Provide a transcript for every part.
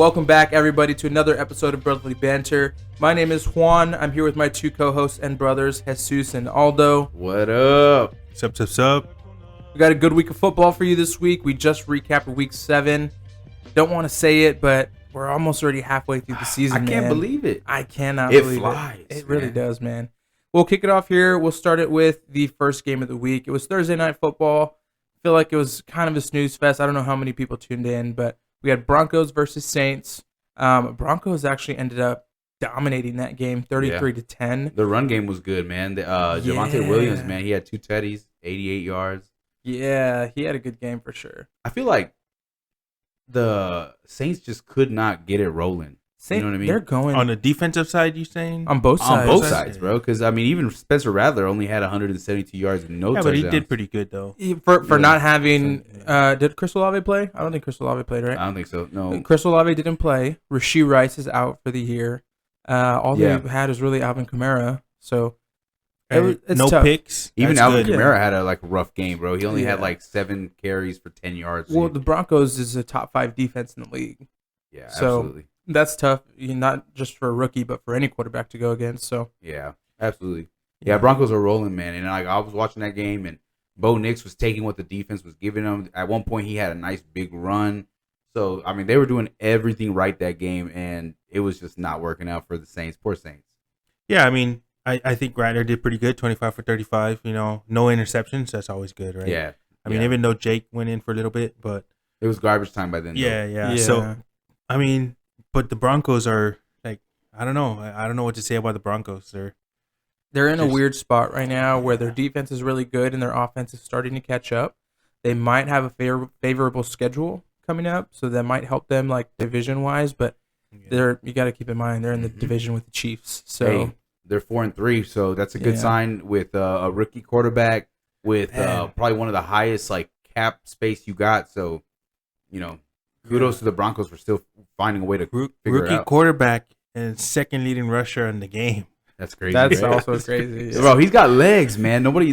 Welcome back, everybody, to another episode of Brotherly Banter. My name is Juan. I'm here with my two co-hosts and brothers, Jesus and Aldo. What up? Sup. We got a good week of football for you this week. We just recapped Week 7. Don't want to say it, but we're almost already halfway through the season, I can't believe it. I cannot believe flies, it. It really does, man. We'll kick it off here. We'll start it with the first game of the week. It was Thursday Night Football. I feel like it was kind of a snooze fest. I don't know how many people tuned in, but we had Broncos versus Saints. Broncos actually ended up dominating that game, 33-10. The run game was good, man. Javonte Williams, man, he had 2 tutties, 88 yards. Yeah, he had a good game for sure. I feel like the Saints just could not get it rolling. You know what I mean? They're going on the defensive side, you saying? On both sides. On both sides, bro. Because, I mean, even Spencer Rattler only had 172 yards and no touchdowns. But he did pretty good, though. For not having... did Chris Olave play? I don't think Chris Olave played, right? I don't think so, no. Chris Olave didn't play. Rashee Rice is out for the year. All they had is really Alvin Kamara. So, it's no tough. picks. Even That's Alvin good. Kamara had a rough game, bro. He only had 7 carries for 10 yards. Well, the Broncos is a top 5 defense in the league. Yeah, so, absolutely. That's tough, not just for a rookie, but for any quarterback to go against. So yeah, absolutely. Yeah, Broncos are rolling, man. And I was watching that game, and Bo Nix was taking what the defense was giving him. At one point, he had a nice big run. So, I mean, they were doing everything right that game, and it was just not working out for the Saints. Poor Saints. Yeah, I mean, I think Rattler did pretty good, 25 for 35. You know, no interceptions. That's always good, right? Yeah. I mean, even though Jake went in for a little bit, but it was garbage time by then. Yeah. So, I mean, but the Broncos are like, I don't know. I don't know what to say about the Broncos. They're in a weird spot right now where their defense is really good and their offense is starting to catch up. They might have a favorable schedule coming up, so that might help them like division wise. But you got to keep in mind they're in the division with the Chiefs. So they're 4-3, so that's a good sign with a rookie quarterback with probably one of the highest cap space you got. So, kudos to the Broncos for still finding a way to figure it out. Rookie quarterback and second leading rusher in the game. That's crazy. That's also crazy. Bro, he's got legs, man. Nobody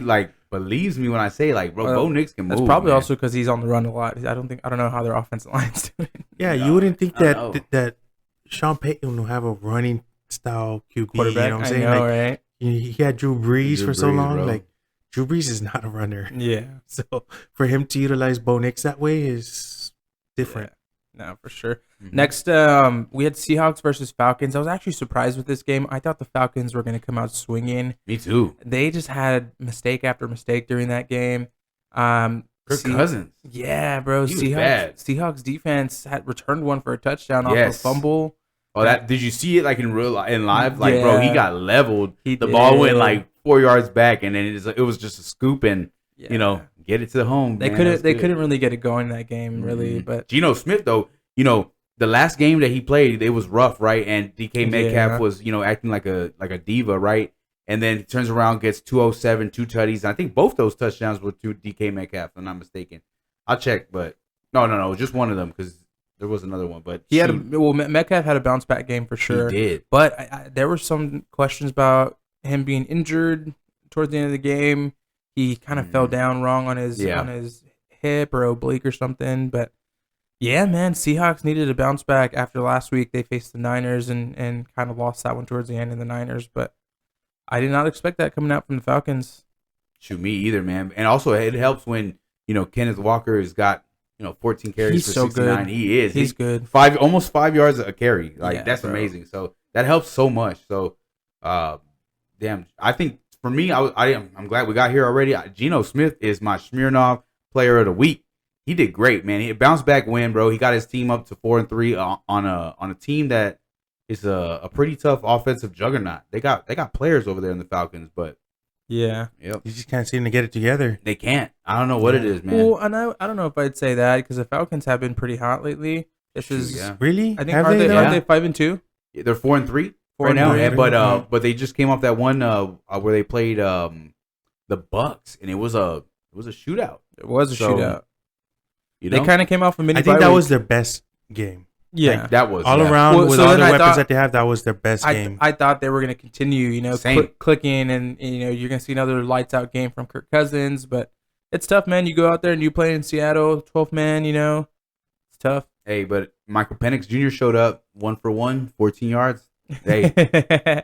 believes me when I say Bo Nix can move. That's probably man. Also because he's on the run a lot. I don't know how their offensive line's doing. Yeah, you wouldn't think that Sean Payton will have a running style QB quarterback. You know what I'm saying? I know, right? He had Drew Brees for so long. Bro. Drew Brees is not a runner. Yeah. So for him to utilize Bo Nix that way is different. Yeah. No, for sure. Mm-hmm. Next, we had Seahawks versus Falcons. I was actually surprised with this game. I thought the Falcons were going to come out swinging. Me too. They just had mistake after mistake during that game. Kirk Cousins. Yeah, bro. Seahawks defense had returned one for a touchdown off a fumble. Oh, did you see it in live? Bro, he got leveled. The did. ball went 4 yards back, and then it was just a scoop and get it to the home. They couldn't really get it going in that game, really. But Geno Smith, though, the last game that he played, it was rough, right? And DK Metcalf was, acting like a diva, right? And then he turns around, gets 207, 2 tutties. And I think both those touchdowns were to DK Metcalf, if I'm not mistaken. I'll check, but no, just one of them because there was another one. But Metcalf had a bounce back game for sure. He did, but there were some questions about him being injured towards the end of the game. He kind of fell down wrong on his hip or oblique or something. But yeah, man, Seahawks needed a bounce back after last week. They faced the Niners and kind of lost that one towards the end in the Niners. But I did not expect that coming out from the Falcons. Shoot, me either, man. And also, it helps when Kenneth Walker has got 14 carries for 69. Good. He is. He's good. Almost 5 yards a carry. That's bro. Amazing. So that helps so much. So, damn, I think. For me, I'm glad we got here already. Geno Smith is my Smirnoff Player of the Week. He did great, man. He bounced back win, bro. He got his team up to 4-3 on a team that is a pretty tough offensive juggernaut. They got players over there in the Falcons, but yeah, you just can't seem to get it together. They can't. I don't know what it is, man. Well, and I don't know if I'd say that because the Falcons have been pretty hot lately. This is really. I think are they 5-2? They're 4-3. Right now, but they just came off that one where they played the Bucks, and it was a shootout. It was a shootout. They kind of came off a mini. I think that was their best game. Yeah, that was all around with all the weapons that they have. That was their best game. I thought they were going to continue, clicking, and you're going to see another lights out game from Kirk Cousins. But it's tough, man. You go out there and you play in Seattle, 12th man. It's tough. Hey, but Michael Penix Jr. showed up 1 for 14 yards. Hey.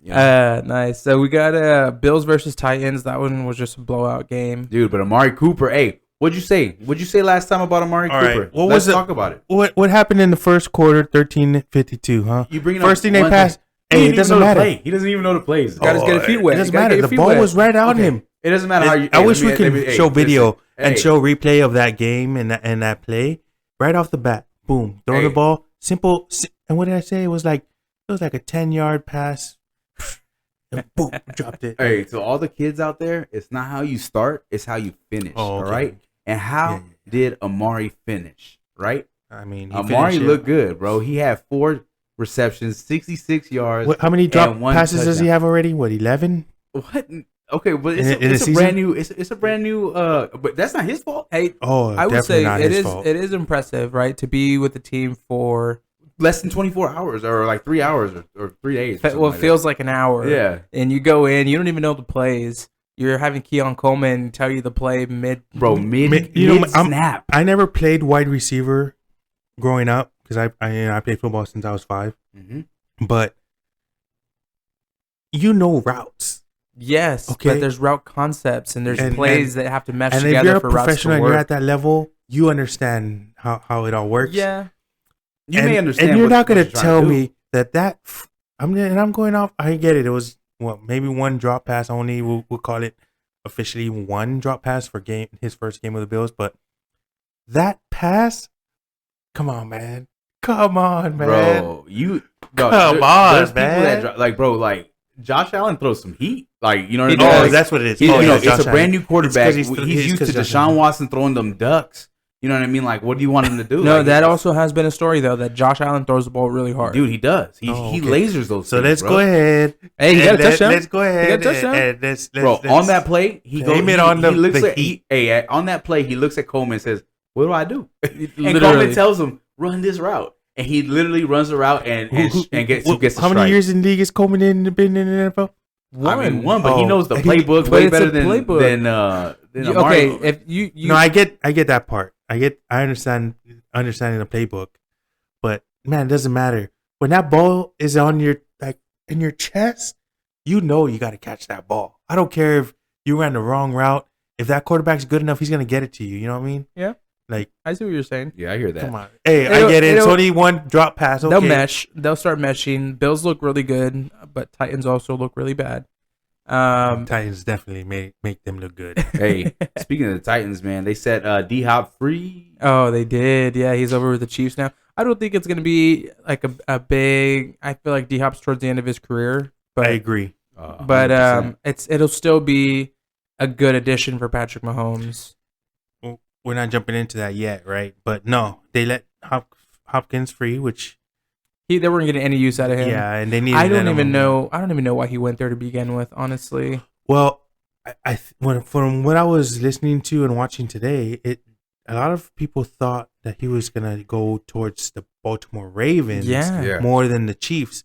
Nice. So we got Bills versus Titans. That one was just a blowout game. Dude, but Amari Cooper, hey, what'd you say? What'd you say last time about Amari Cooper? Right. Let's talk about it. What happened in the first quarter, 13-52, huh? You bring first thing they passed. Hey, it doesn't matter. He doesn't even know the plays. Got to get his feet wet. It doesn't matter. The ball was right on him. It doesn't matter how you. I wish we could show video and show replay of that game and that play right off the bat. Boom, throw the ball, simple. And what did I say? It was like a 10-yard pass. And boom, dropped it. Hey, so all the kids out there, it's not how you start, it's how you finish. All right. And how did Amari finish? Right. I mean, Amari looked good, bro. He had 4 receptions, 66 yards. How many drop passes does he have already? What, 11? What? Okay, but it's a brand new. It's a brand new. But that's not his fault. Hey, I would say it is impressive, right, to be with the team for less than 24 hours or like 3 hours or 3 days. Well, it feels like an hour. Yeah, and you go in, you don't even know the plays. You're having Keon Coleman tell you the play mid snap. I never played wide receiver growing up because I played football since I was 5. Mm-hmm. But routes. Yes, okay. But there's route concepts and there's plays that have to mesh and together if you're for a routes to professional and work. you're at that level, you understand how it all works. Yeah, you may understand. And you're not going to tell me that I'm going off. I get it. It was maybe one drop pass only. We'll call it officially one drop pass for his first game with the Bills. But that pass, come on, man. Come on, man. Bro, come on, man. Josh Allen throws some heat. Like, you know what I mean? Oh, that's what it is. It's a brand new quarterback. He's used to Deshaun Allen. Watson throwing them ducks. You know what I mean? Like, what do you want him to do? No, that also has been a story, though, that Josh Allen throws the ball really hard. Dude, he does. He lasers those So things, let's bro. go ahead. Hey, he got a touchdown. Let's go ahead. Let's on that play, he goes. On that play, he looks at Coleman and says, "What do I do?" And Coleman tells him, "Run this route." And he literally runs the route and gets the strike. How many years in the league has Coleman been in the NFL? One, but he knows the playbook way better than Amari. Okay, if you no, I get that part. I understand understanding the playbook, but man, it doesn't matter when that ball is on your in your chest. You got to catch that ball. I don't care if you ran the wrong route. If that quarterback's good enough, he's gonna get it to you. You know what I mean? Yeah. Like, I see what you're saying. Yeah, I hear that. Come on. Hey, I get it. It's only one drop pass. Okay. They'll mesh. They'll start meshing. Bills look really good, but Titans also look really bad. Titans definitely make them look good. Hey, speaking of the Titans, man, they set D-Hop free. Oh, they did. Yeah, he's over with the Chiefs now. I don't think it's going to be like a big... I feel like D-Hop's towards the end of his career. But, I agree. But it'll still be a good addition for Patrick Mahomes. We're not jumping into that yet, right? But no, they let Hopkins free, which they weren't getting any use out of him. Yeah, and they needed. I don't even know why he went there to begin with. Honestly, well, from what I was listening to and watching today, a lot of people thought that he was gonna go towards the Baltimore Ravens, more than the Chiefs.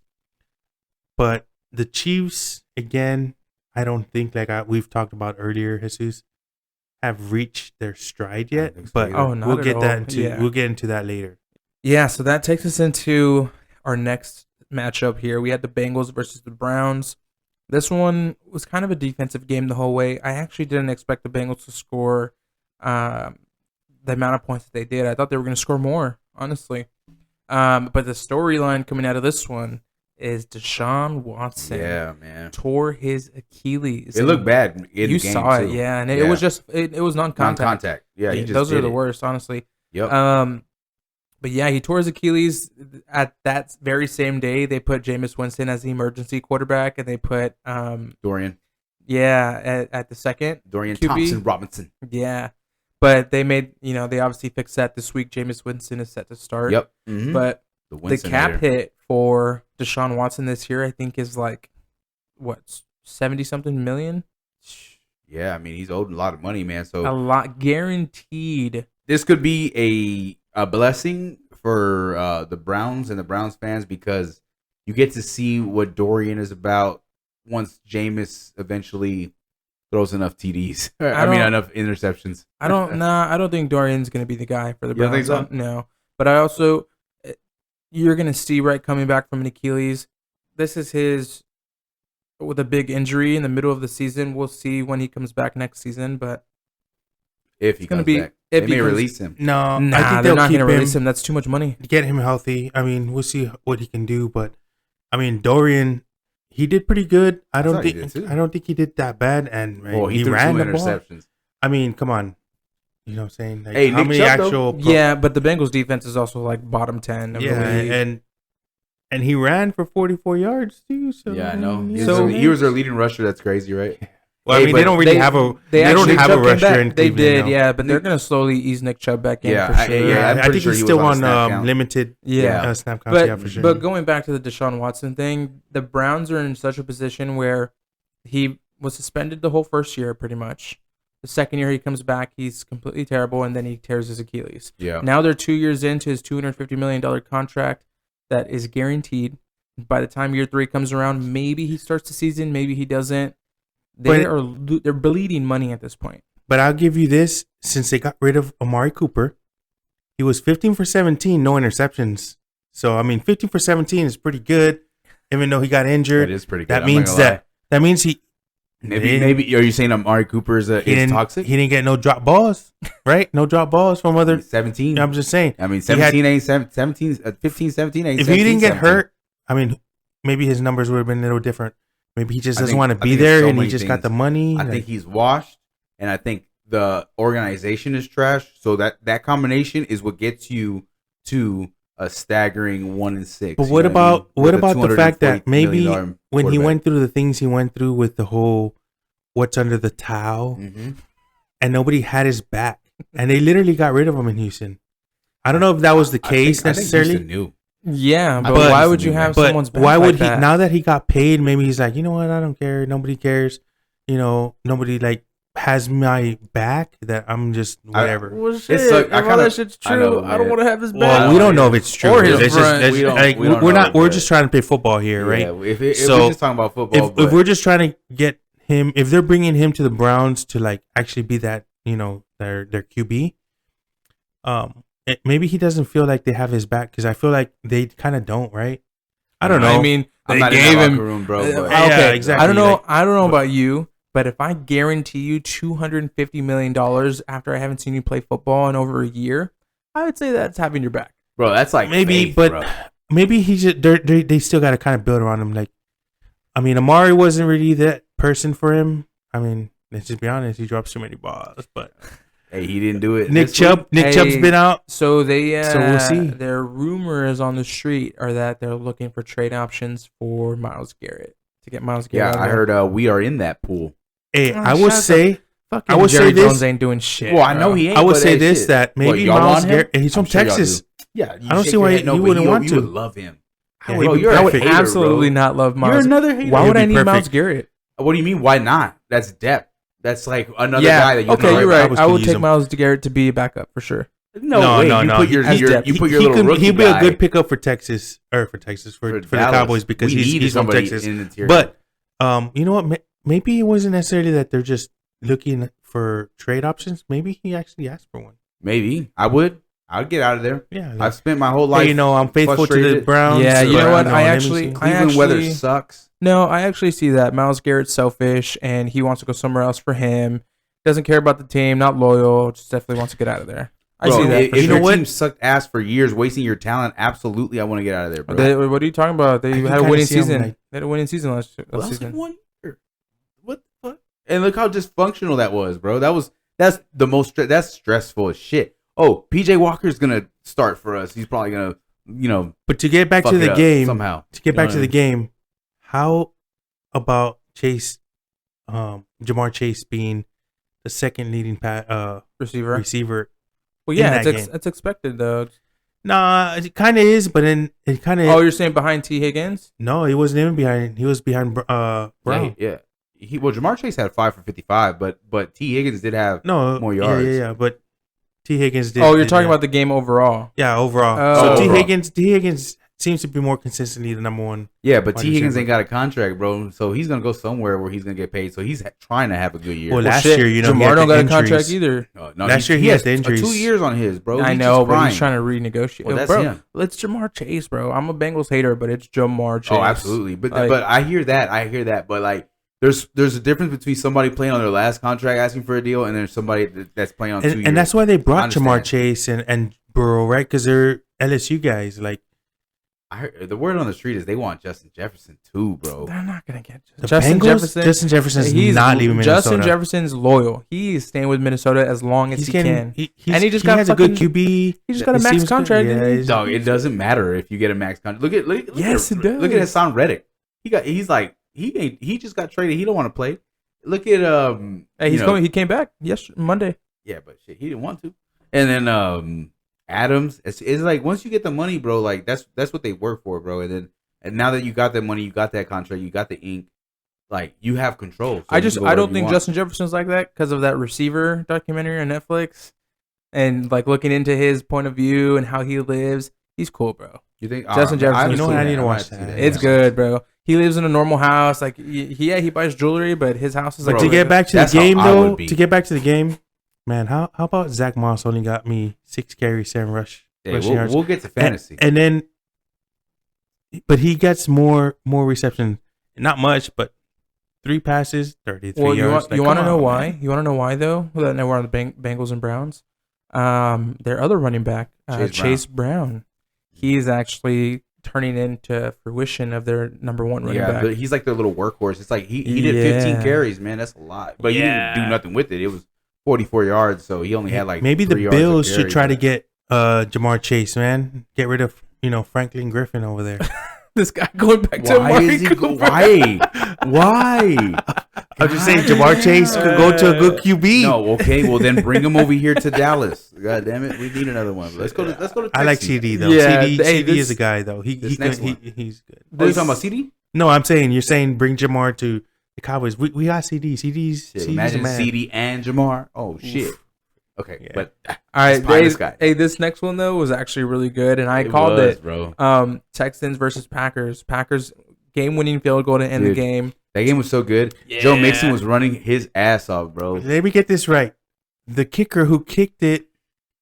But the Chiefs, again, I don't think we've talked about earlier, Jesus, have reached their stride yet, but we'll get into that later. Yeah, so that takes us into our next matchup here. We had the Bengals versus the Browns. This one was kind of a defensive game the whole way. I actually didn't expect the Bengals to score the amount of points that they did. I thought they were going to score more, honestly. But the storyline coming out of this one is Deshaun Watson tore his Achilles. It looked bad. You saw it, and it was just it was non-contact. Non-contact. Yeah, those are the worst, honestly. Yep. But yeah, he tore his Achilles at that very same day. They put Jameis Winston as the emergency quarterback, and they put Dorian. Yeah, at the second Dorian QB. Thompson-Robinson. Yeah, but they made they obviously fixed that this week. Jameis Winston is set to start. Yep. Mm-hmm. But the cap hit for Deshaun Watson this year, I think, is like what 70-something million. Yeah, I mean he's owed a lot of money, man. So a lot guaranteed. This could be a blessing for the Browns and the Browns fans because you get to see what Dorian is about once Jameis eventually throws enough TDs. enough interceptions. I don't think Dorian's going to be the guy for the Browns. You don't think so? No. But I also, you're gonna see coming back from an Achilles. This is his with a big injury in the middle of the season. We'll see when he comes back next season, but if he comes back, they may release him. No, I think they're not going to release him. That's too much money. Get him healthy. I mean, we'll see what he can do, but I mean, Dorian, he did pretty good. I don't think he did that bad, and he ran the interceptions. Ball. I mean, come on. You know what I'm saying? Like, hey, how many actual? Yeah, but the Bengals defense is also like bottom 10. And he ran for 44 yards too. So yeah, I know. He was their leading rusher. That's crazy, right? Well, I mean, they don't really have a. They don't have a rusher in Cleveland. They did, yeah, but they're gonna slowly ease Nick Chubb back in. For sure. I think he's still on limited. Snap counts. For sure. But going back to the Deshaun Watson thing, the Browns are in such a position where he was suspended the whole first year, pretty much. The second year he comes back, he's completely terrible, and then he tears his Achilles. Yeah. Now they're 2 years into his $250 million contract that is guaranteed. By the time year 3 comes around, maybe he starts the season, maybe he doesn't. They're bleeding money at this point. But I'll give you this: since they got rid of Amari Cooper, he was 15 for 17, no interceptions. So I mean, 15 for 17 is pretty good, even though he got injured. That is pretty good. That means he. Maybe are you saying Amari Cooper is toxic? He didn't get no drop balls, right? No drop balls from other 17. I'm just saying. I mean, 17 ain't 17. 15, 17 ain't. If he didn't get hurt, I mean, maybe his numbers would have been a little different. Maybe he just doesn't want to be there, and he just got the money. I think he's washed, and I think the organization is trash. So that combination is what gets you to a staggering 1-6. But what about the fact that maybe when he went through the things he went through with the whole what's under the towel, and nobody had his back, and they literally got rid of him in Houston. I don't know if that was the case necessarily. I think Houston knew. Yeah, but why would you have someone's back? Why would he? Now that he got paid, maybe he's like, you know what? I don't care. Nobody cares. You know, nobody has my back. That I'm just whatever. Well, shit. If all that shit's true, I don't want to have his back. Well, we don't know if it's true. Or his front. We're just trying to play football here, right? Yeah, if we're just talking about football, if we're just trying to get him, if they're bringing him to the Browns to actually be that, their QB, maybe he doesn't feel like they have his back, because I feel like they kind of don't, right? I don't know. I mean, they gave him room, bro. Okay, exactly. I don't know about you, but if I guarantee you $250 million after I haven't seen you play football in over a year, I would say that's having your back, bro. That's maybe, faith, but bro. Maybe he's just they still got to kind of build around him. I mean, Amari wasn't really that person for him. I mean, let's just be honest, he drops too many balls, but. Hey, he didn't do it. Nick Chubb's been out, so we'll see. Their rumors on the street are that they're looking for trade options for Myles Garrett to get Myles Garrett. Yeah, I heard we are in that pool. Hey, I would say Jerry Jones ain't doing shit. Well, I know he ain't. I would say this that maybe Myles Garrett. He's from Texas. Yeah, I don't see why you wouldn't want to. You would love him. I would absolutely not love Myles. You're another hater. Why would I need Myles Garrett? What do you mean? Why not? That's depth. That's like another guy that you okay, you're right. I would take Myles Garrett to be a backup for sure. No. You put your little rookie he'd be guy. a good pickup for Texas for the Cowboys, because he's from Texas. But you know what? Maybe it wasn't necessarily that they're just looking for trade options. Maybe he actually asked for one. Maybe I'd get out of there. Yeah, I've spent my whole life. Hey, I'm faithful to the Browns. Yeah, you know what? Cleveland weather sucks. No, I actually see that. Myles Garrett's selfish, and he wants to go somewhere else for him. Doesn't care about the team, not loyal, just definitely wants to get out of there. I see that. If your team sucked ass for years, wasting your talent, absolutely, I want to get out of there, bro. What are you talking about? They had a winning season. They had a winning season last season. 1 year. What the fuck? And look how dysfunctional that was, bro. That's the most. That's stressful as shit. Oh, PJ Walker's gonna start for us. He's probably gonna, But to get back to the game somehow. How about Chase, Jamar Chase being the second leading receiver? Well, yeah, it's expected though. Nah, it kind of is, but then it kind of. Oh, you're saying behind T. Higgins? No, he wasn't even behind. He was behind Brown. Yeah. Jamar Chase had 5 for 55, but T. Higgins did have more yards. Yeah, but T. Higgins did. Oh, you're talking about the game overall. Yeah, overall. So T. Higgins seems to be more consistently the number one. Yeah, but T. Higgins ain't got a contract, bro. So he's gonna go somewhere where he's gonna get paid. So he's trying to have a good year. Well, last year, Jamar don't got a contract either. No, last year he has the injuries. 2 years on his, bro. I know, but he's trying to renegotiate. Well, that's him. It's Jamar Chase, bro. I'm a Bengals hater, but it's Jamar Chase. Oh, absolutely. But I hear that. But like, there's a difference between somebody playing on their last contract asking for a deal, and there's somebody that's playing on 2 years. And that's why they brought Jamar Chase and Burrow, right? Because they're LSU guys. Like, I heard, the word on the street is they want Justin Jefferson too, bro. They're not gonna get Justin Jefferson. Justin Jefferson's not leaving Minnesota. Justin Jefferson's loyal. He is staying with Minnesota as long as he can. He has a good QB. He just got a max contract. Yeah, dog, it doesn't matter if you get a max contract. Look at yes, it does. Look at Hassan Reddick. He just got traded. He don't want to play. Look at Hey, he came back Monday. Yeah, but shit, he didn't want to. And then Adams, it's like once you get the money, bro, like that's what they work for, bro. And now that you got that money, you got that contract, you got the ink, like you have control. So I don't think Justin Jefferson's like that because of that receiver documentary on Netflix, and like looking into his point of view and how he lives. He's cool, bro. You think Justin Jefferson? You know what? I need to watch that. It's good, bro. He lives in a normal house. Like he buys jewelry, but his house is like. To get back to the game, though, to get back to the game. Man, how about Zach Moss only got me 6 carries, 7 rushing yards? We'll get to fantasy. And then, but he gets more reception. Not much, but 3 passes, 33 yards. You want to know why? You want to know why, though? That we're on the Bengals and Browns. Their other running back, Chase Brown. He's actually turning into fruition of their number 1 running back. But he's like their little workhorse. It's like he did 15 carries, man. That's a lot. But he didn't do nothing with it. It was 44 yards, so he only had like maybe the Bills should try to get Jamar Chase, man. Get rid of Franklin Griffin over there. This guy going back to why? I'm just saying Jamar Chase could go to a good QB. No, okay, well then bring him over here to Dallas. God damn it, we need another one. Let's go to Texas. I like CD though. Yeah, CD is a guy though. He's good. Oh, you talking about CD? No, you're saying bring Jamar to the Cowboys. We got CD. CD's imagine CD and Jamar. Oh shit. Okay, yeah. But all right, this next one though was actually really good, and I called it, bro. Texans versus Packers. Packers game-winning field goal to end the game. That game was so good. Yeah. Joe Mixon was running his ass off, bro. Let me get this right. The kicker who kicked it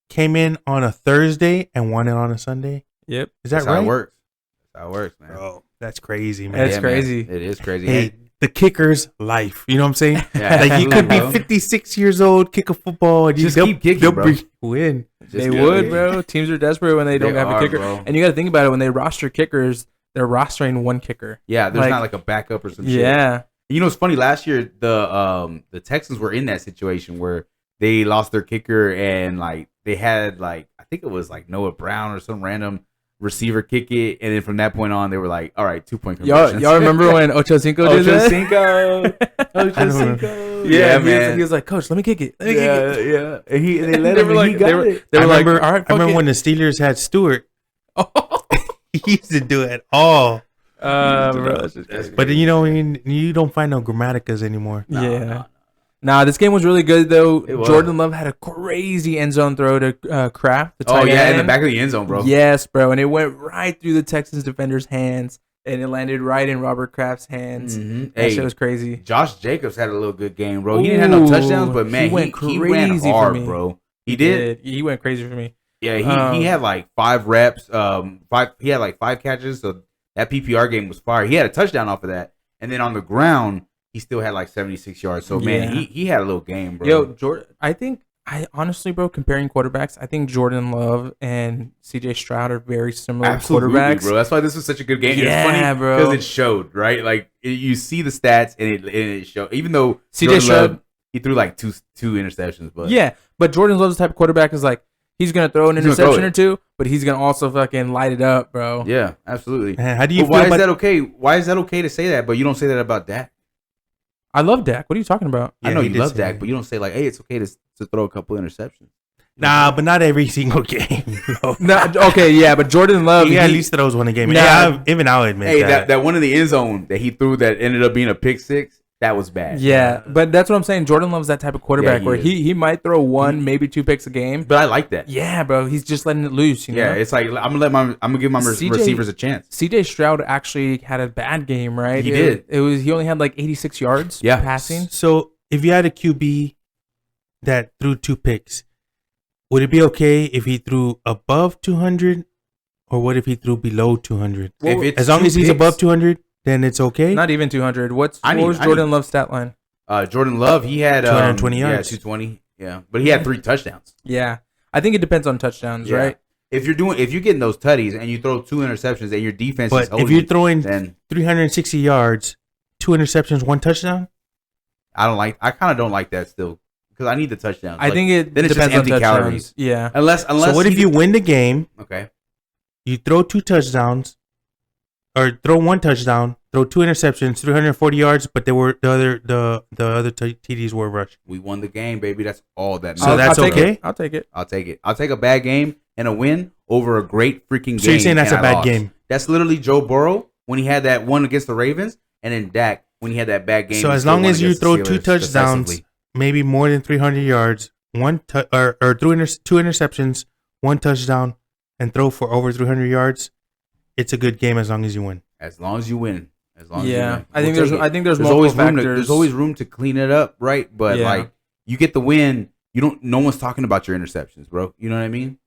came in on a Thursday and won it on a Sunday. Yep, is that right? How it works. That's how it works, man. Oh, that's crazy, man. That's crazy. Man. It is crazy. Hey, the kicker's life. You know what I'm saying? Yeah, like you could be 56 years old, kick a football, and just keep kicking, bro. Win. They would, bro. Teams are desperate when they don't have a kicker. Bro. And you got to think about it. When they roster kickers, they're rostering one kicker. Yeah, there's not like a backup or some shit. Yeah. You know, it's funny. Last year, the Texans were in that situation where they lost their kicker and like they had like I think it was like Noah Brown or some random receiver kick it, and then from that point on, they were like, "All right, 2-point conversions." Y'all remember when Ocho Cinco did that? Ocho Cinco. Yeah, man. He was like, "Coach, let me kick it." Yeah. And they let him. Like, they were like, "All right." I remember when the Steelers had Stewart. He used to do it all. Bro, but you don't find no grammaticas anymore. Nah, this game was really good though. Jordan Love had a crazy end zone throw to Kraft. In the back of the end zone, bro. Yes, bro, and it went right through the Texans defender's hands, and it landed right in Robert Kraft's hands. Mm-hmm. That shit was crazy. Josh Jacobs had a little good game, bro. He didn't have no touchdowns, but man, he ran hard, bro. He did. He went crazy for me. Yeah, he had like 5 reps. He had like 5 catches. So that PPR game was fire. He had a touchdown off of that, and then on the ground, he still had like 76 yards. So, man, he had a little game, bro. Yo, Jordan, I honestly, bro, comparing quarterbacks, I think Jordan Love and CJ Stroud are very similar quarterbacks. Bro. That's why this was such a good game. Yeah, it's funny bro. Because it showed, right? Like, you see the stats, and it showed. Even though CJ Stroud, he threw like two interceptions. But yeah, but Jordan Love's type of quarterback is like, he's going to throw an interception or two, but he's going to also fucking light it up, bro. Yeah, absolutely. Man, how do you feel why is that okay? Why is that okay to say that, but you don't say that about Dak? I love Dak. What are you talking about? I know you love Dak, but you don't say like, "Hey, it's okay to throw a couple interceptions." Nah, but not every single game. Okay, yeah, but Jordan Love, he at least throws one a game. Nah, even I'll admit that one in the end zone that he threw that ended up being a pick six. that was bad. Yeah, but that's what I'm saying. Jordan Love's that type of quarterback where he might throw one, maybe 2 picks a game. But I like that. Yeah, bro. He's just letting it loose. You know? It's like I'm gonna give my receivers a chance. CJ Stroud actually had a bad game, right? He did. He only had like 86 yards passing. So if you had a QB that threw 2 picks, would it be okay if he threw above 200, or what if he threw below 200? Well, as long as he's above 200. Then it's okay. Not even 200. What was Jordan Love's stat line? Jordan Love, he had 220 yards. Yeah, 220. Yeah, but he had 3 touchdowns. Yeah, I think it depends on touchdowns, right? If you're getting those tutties and you throw 2 interceptions and your defense is holding, if you're throwing 360 yards, 2 interceptions, 1 touchdown, I kind of don't like that still because I need the touchdowns. I think it then depends it's just empty on calories. Yeah. Unless. So what if you win the game? Okay. You throw 2 touchdowns. Or throw 1 touchdown, throw 2 interceptions, 340 yards, but they were the other TDs were rushed. We won the game, baby. That's all that matters. So that's okay. I'll take it. I'll take a bad game and a win over a great freaking game. So you're saying that's a bad game? That's literally Joe Burrow when he had that one against the Ravens, and then Dak when he had that bad game. So as long as you throw 2 touchdowns, maybe more than 300 yards, or 2 interceptions, 1 touchdown, and throw for over 300 yards. It's a good game as long as you win. As long as you win. I think there's always factors. There's always room to clean it up, right? But like you get the win, no one's talking about your interceptions, bro. You know what I mean?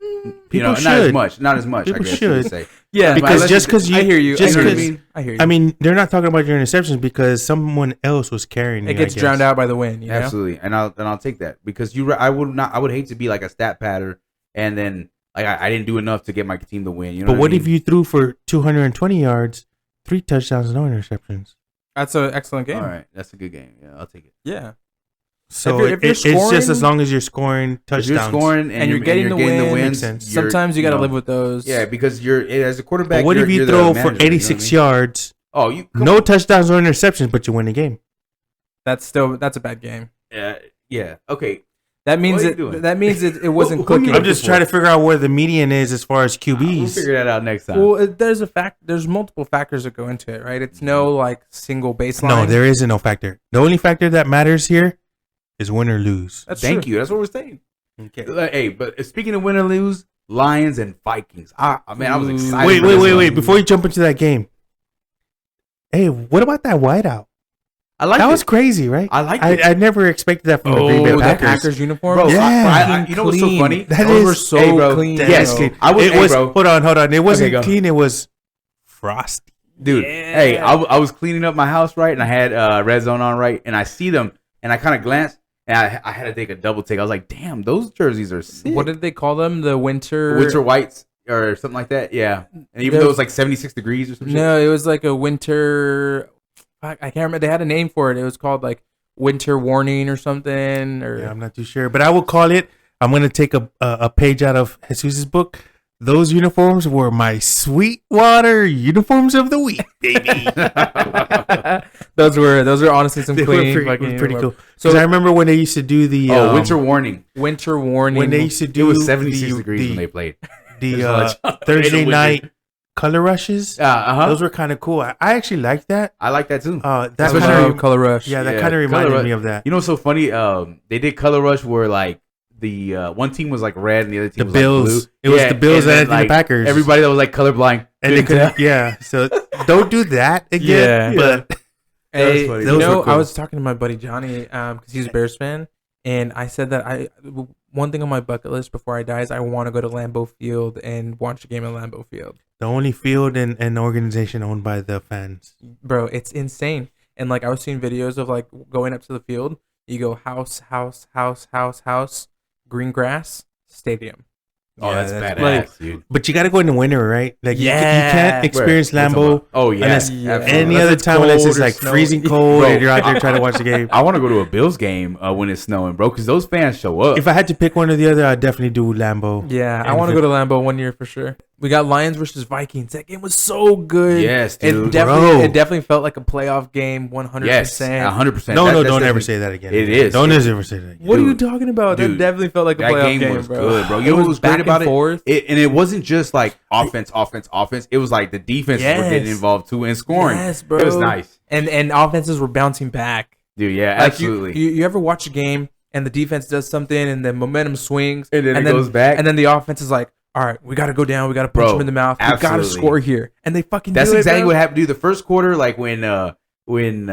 People should. Not as much. People I guess should. Say. Yeah, because just because you, I hear you. I hear you. I mean, they're not talking about your interceptions because someone else was carrying. It gets drowned out by the win. You know? Absolutely, and I'll take that because I would hate to be like a stat patter and then. Like I didn't do enough to get my team to win. You know what if you threw for 220 yards, 3 touchdowns, no interceptions? That's an excellent game. All right, that's a good game. Yeah, I'll take it. Yeah. So if you're scoring, it's just as long as you're scoring touchdowns. If you're scoring and you're getting the wins. Sometimes you got to live with those. Yeah, because you're as a quarterback. But what if you throw for 86 yards? Oh, no touchdowns or interceptions, but you win the game. That's a bad game. Yeah. Okay. That means it wasn't clicking. I'm just trying to figure out where the median is as far as QBs. We'll figure that out next time. Well, there's multiple factors that go into it, right? It's no like single baseline. No, there isn't no factor. The only factor that matters here is win or lose. Thank you. That's what we're saying. Okay. Hey, but speaking of win or lose, Lions and Vikings. I was excited. Wait. Before you jump into that game, hey, what about that whiteout? That was crazy, right? I like it. I never expected that from the Green Bay Packers. Packers uniform. Bro, yeah. You know what's so funny? Those were so clean. Yes, clean. Hold on. It wasn't clean. It was frosty. Dude, hey, I was cleaning up my house, right? And I had Red Zone on, right? And I see them, and I kind of glanced, and I had to take a double take. I was like, damn, those jerseys are sick. What did they call them? The winter whites or something like that? Yeah. And even though it was like 76 degrees or something. No, it was like a winter... I can't remember. They had a name for it. It was called like winter warning or something. Or I'm not too sure, but I will call it. I'm going to take a page out of Jesus' book. Those uniforms were my Sweetwater uniforms of the week, baby. those were honestly some clean. Pretty cool. So I remember when they used to do the winter warning. Winter warning. When they used to do it was 76 degrees when they played the Thursday night. Color rushes, those were kind of cool. I actually like that. I like that too. That's kind of color rush. Yeah, that kind of reminded me of that. You know what's so funny? They did color rush where like the one team was like red and the other team was Bills. like blue. It was the Bills and like, the Packers. Everybody that was like colorblind. And they couldn't. Yeah, so don't do that again. But hey, I was talking to my buddy Johnny because he's a Bears fan, and I said that one thing on my bucket list before I die is I want to go to Lambeau Field and watch a game at Lambeau Field. The only field and organization owned by the fans. Bro, it's insane. And like I was seeing videos of like going up to the field. You go house, green grass, stadium. Oh, that's badass, dude. But you got to go in the winter, right? Like you can't experience Lambeau. Oh yeah, any other time unless it's like freezing cold and you're out there trying to watch the game. I want to go to a Bills game when it's snowing, bro, because those fans show up. If I had to pick one or the other, I'd definitely do Lambeau. Yeah, I want to go to Lambeau one year for sure. We got Lions versus Vikings. That game was so good. Yes, dude. It definitely felt like a playoff game, 100%. Yes, 100%. No, don't ever say that again. It is. Don't ever say that again. What are you talking about? That definitely felt like a playoff game, bro. That game was good, bro. You know what was great about it? And it wasn't just like offense. It was like the defenses were getting involved too and scoring. Yes, bro. It was nice. And offenses were bouncing back. Dude, yeah, like absolutely. You ever watch a game and the defense does something and the momentum swings and then it goes back, and then the offense is like, all right, we got to go down, we got to punch him in the mouth, we got to score here, and they fucking. That's do exactly it, what happened. Dude, the first quarter, like when freaking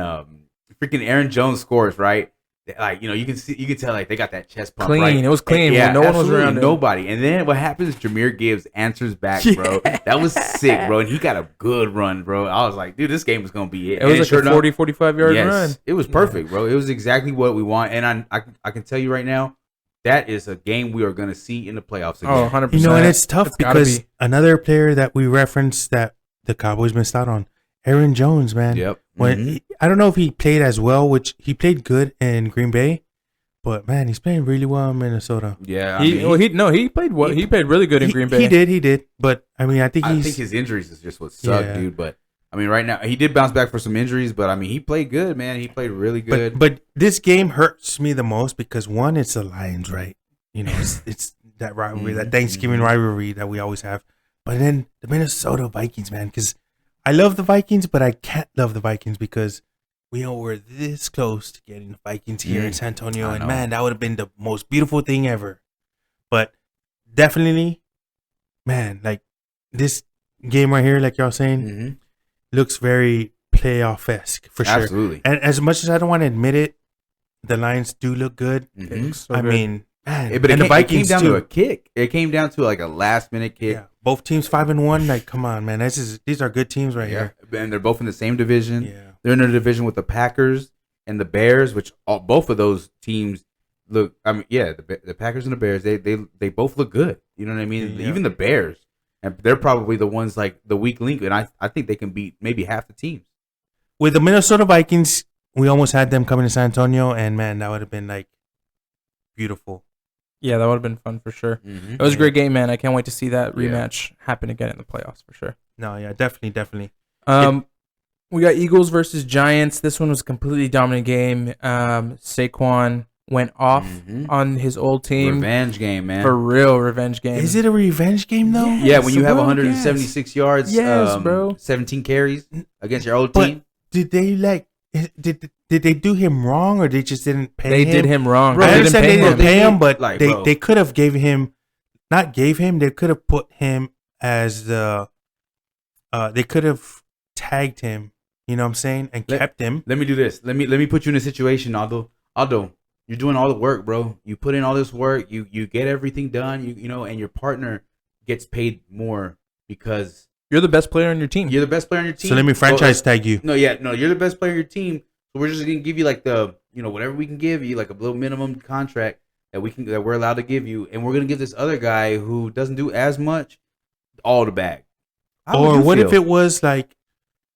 Aaron Jones scores, right? Like, you can tell like they got that chest pump. Clean, right? It was clean. Yeah, no one was around. Nobody. And then what happens? Jameer Gibbs answers back, bro. That was sick, bro. And he got a good run, bro. I was like, dude, this game was gonna be it. It was like a 40, 45 yard run. It was perfect, bro. It was exactly what we want. And I can tell you right now, that is a game we are gonna see in the playoffs again. Oh, 100%. And it's tough because another player that we referenced that the Cowboys missed out on, Aaron Jones, man. Yep. I don't know if he played as well, which he played good in Green Bay. But man, he's playing really well in Minnesota. Yeah, he played well. He played really good in Green Bay. He did. But I mean, I think his injuries is just what sucked, dude. But I mean, right now he did bounce back for some injuries. But I mean, he played good, man. He played really good. But this game hurts me the most because one, it's the Lions, right? It's that rivalry, that Thanksgiving rivalry that we always have. But then the Minnesota Vikings, man, because I love the Vikings, but I can't love the Vikings because we're this close to getting the Vikings here in San Antonio, and man, that would have been the most beautiful thing ever. But definitely, man, like this game right here, like y'all saying, looks very playoff-esque for sure. Absolutely. And as much as I don't want to admit it, the Lions do look good. I mean, man, but the Vikings came down to a kick. It came down to like a last-minute kick. Yeah. Both teams 5-1. Like, come on, man, these are good teams right here. And they're both in the same division. Yeah. They're in a division with the Packers and the Bears, which both of those teams look. I mean, the Packers and the Bears, they both look good. You know what I mean? Yeah. Even the Bears, and they're probably the ones like the weak link, and I think they can beat maybe half the teams. With the Minnesota Vikings, we almost had them coming to San Antonio, and man, that would have been like beautiful. Yeah, that would have been fun for sure. It was a great game, man. I can't wait to see that rematch happen again in the playoffs for sure. No, yeah, definitely. We got Eagles versus Giants. This one was a completely dominant game. Saquon went off on his old team. Revenge game, man. For real, revenge game. Is it a revenge game, though? Yes, yeah, when you have 176 yards, bro. 17 carries against your old team. Did they did they do him wrong, or they just didn't pay him? They did him wrong. Bro, I understand they didn't pay him, but they could have they could have put him as the they could have tagged him. You know what I'm saying? And kept him. Let me do this. Let me put you in a situation, Aldo. Aldo, you're doing all the work, bro. You put in all this work. You get everything done. You know, and your partner gets paid more because you're the best player on your team. You're the best player on your team. So let me franchise tag you. No, you're the best player on your team. So we're just gonna give you like whatever we can give you, like a little minimum contract that we're allowed to give you, and we're gonna give this other guy who doesn't do as much all the bag. Or what if it was like,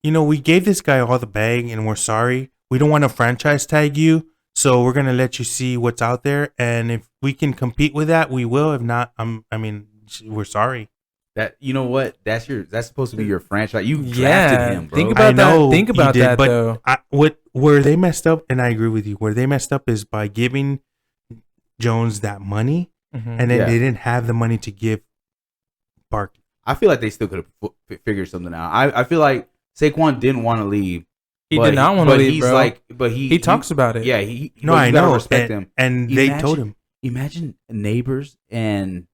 we gave this guy all the bag and we're sorry. We don't want to franchise tag you, so we're going to let you see what's out there. And if we can compete with that, we will. If not, we're sorry. That, you know what? That's supposed to be your franchise. You drafted him, bro. Think about that. Think about that, though. Where they messed up, and I agree with you, where they messed up is by giving Jones that money, and then they didn't have the money to give Barkley. I feel like they still could have figured something out. I feel like Saquon didn't want to leave. He did not want to leave, bro. But he talks about it. Yeah, I know. Respect him. And they told him. Imagine neighbors and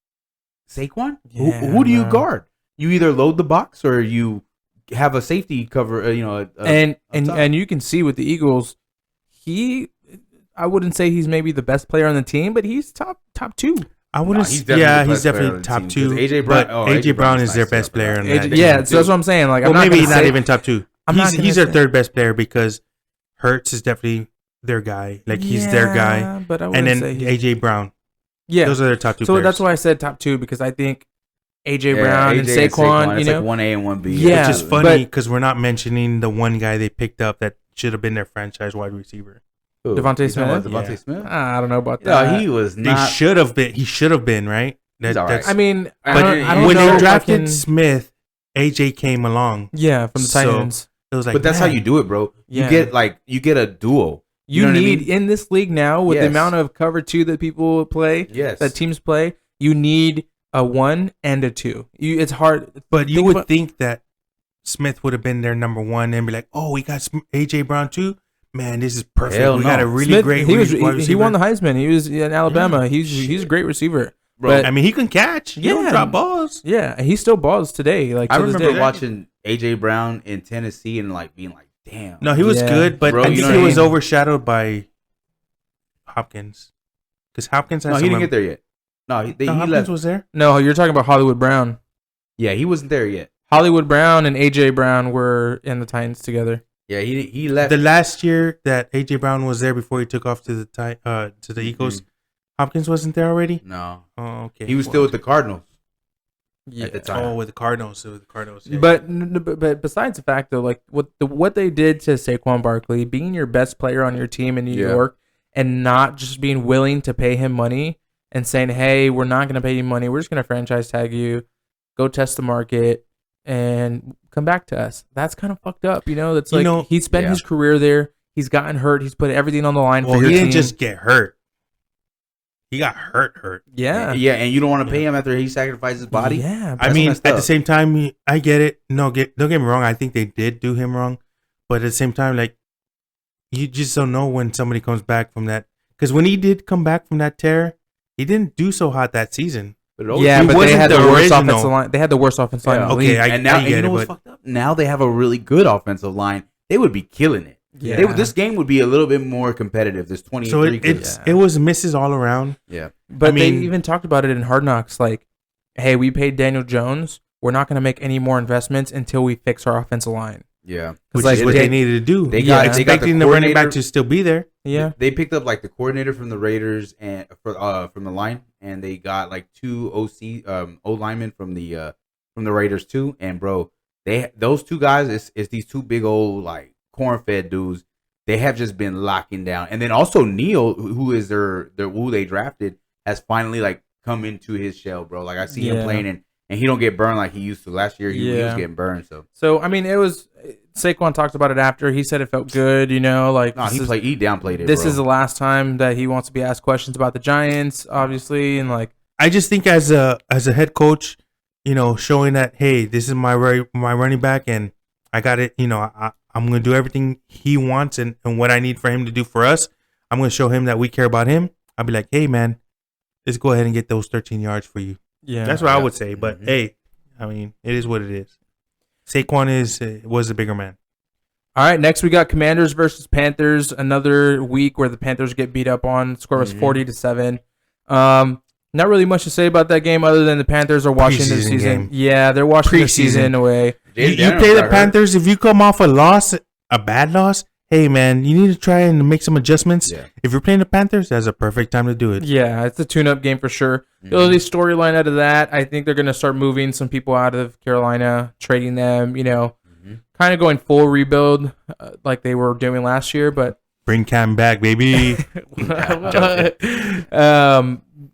Saquon. Yeah, who do you guard? You either load the box or you have a safety cover. And you can see with the Eagles, I wouldn't say he's maybe the best player on the team, but he's top two. I wouldn't. He's definitely top two. AJ Brown is their best player. So that's what I'm saying. Like, maybe not even top two. He's their third best player because Hurts is definitely their guy. Like, he's their guy. But and then AJ Brown. Yeah, those are their top two. So players. That's why I said top two, because I think AJ Brown and Saquon. It's like 1A and 1B. Yeah, which is funny because we're not mentioning the one guy they picked up that should have been their franchise wide receiver. Devontae Smith? Devontae Smith? I don't know about that. No, he was not. He should have been. He should have been, right? That's right. I mean, when they drafted Smith, AJ came along. Yeah, from the Titans. So it was like, but that's how you do it, bro. Yeah. You get a duo. You need in this league now with the amount of cover 2 that people play, that teams play. You need a 1 and a 2. It's hard, but you would think that Smith would have been their number 1 and be like, "Oh, we got AJ Brown too." man, this is perfect. Hell We no. got a really Smith, great. He won the Heisman. He was in Alabama. He's a great receiver. Bro, but, I mean, he can catch. He don't drop balls. Yeah, he still balls today. Like I remember watching AJ Brown in Tennessee and like being like, damn. No, he was good, but I think he was overshadowed by Hopkins. Because Hopkins has he didn't get there yet. No, he Hopkins left. was there? No, you're talking about Hollywood Brown. Yeah, he wasn't there yet. Hollywood Brown and AJ Brown were in the Titans together. Yeah, he left. The last year that AJ Brown was there before he took off to the Eagles, Hopkins wasn't there already? No. Oh, okay. He was still with the Cardinals. Yeah. At the time. Oh, with the Cardinals. Yeah. But besides the fact though, like what they did to Saquon Barkley, being your best player on your team in New York, and not just being willing to pay him money and saying, "Hey, we're not going to pay you money. We're just going to franchise tag you. Go test the market and come back to us." That's kind of fucked up, you know. That's like he spent his career there. He's gotten hurt. He's put everything on the line for your team. He didn't just get hurt. He got hurt. Yeah. Yeah, and you don't want to pay him after he sacrificed his body? Yeah. I mean, at the same time, I get it. No, don't get me wrong. I think they did do him wrong. But at the same time, like, you just don't know when somebody comes back from that. Because when he did come back from that tear, he didn't do so hot that season. But they had the worst offensive line. They had the worst offensive line. Okay, and now you know what's fucked up? Now they have a really good offensive line. They would be killing it. Yeah. This game would be a little bit more competitive. There's 23. So it was misses all around. Yeah. But they even talked about it in Hard Knocks. Like, hey, we paid Daniel Jones. We're not going to make any more investments until we fix our offensive line. Yeah. Which is what they needed to do. They got expecting the running back to still be there. Yeah. They picked up like the coordinator from the Raiders and from the line, and they got like two O linemen from the Raiders too. And bro, those two guys is these two big old like corn-fed dudes. They have just been locking down. And then also Neal, who is their who they drafted, has finally like come into his shell, bro. Like I see him playing and he don't get burned like he used to. Last year he was getting burned. So I mean, it was Saquon talked about it after. He said it felt good, you know, like he downplayed it. This is the last time that he wants to be asked questions about the Giants, obviously, and like I just think as a head coach, you know, showing that, hey, this is my running back and I got it, you know, I'm going to do everything he wants and what I need for him to do for us. I'm going to show him that we care about him. I'll be like, hey, man, let's go ahead and get those 13 yards for you. Yeah. That's what I would say. But, hey, I mean, it is what it is. Saquon was a bigger man. All right, next we got Commanders versus Panthers. Another week where the Panthers get beat up on. The score was 40-7. Not really much to say about that game other than the Panthers are washing their season. Game. Yeah, they're washing their season away. You play the Panthers, if you come off a bad loss, hey, man, you need to try and make some adjustments. Yeah. If you're playing the Panthers, that's a perfect time to do it. Yeah, it's a tune-up game for sure. The only storyline out of that, I think they're going to start moving some people out of Carolina, trading them, you know, kind of going full rebuild like they were doing last year. But bring Cam back, baby.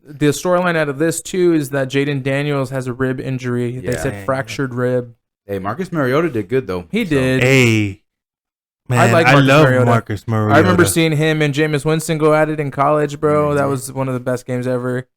The storyline out of this, too, is that Jaden Daniels has a rib injury. They said fractured rib. Hey, Marcus Mariota did good, though. He did. Hey, man, I love Marcus Mariota. I remember seeing him and Jameis Winston go at it in college, bro. That was one of the best games ever.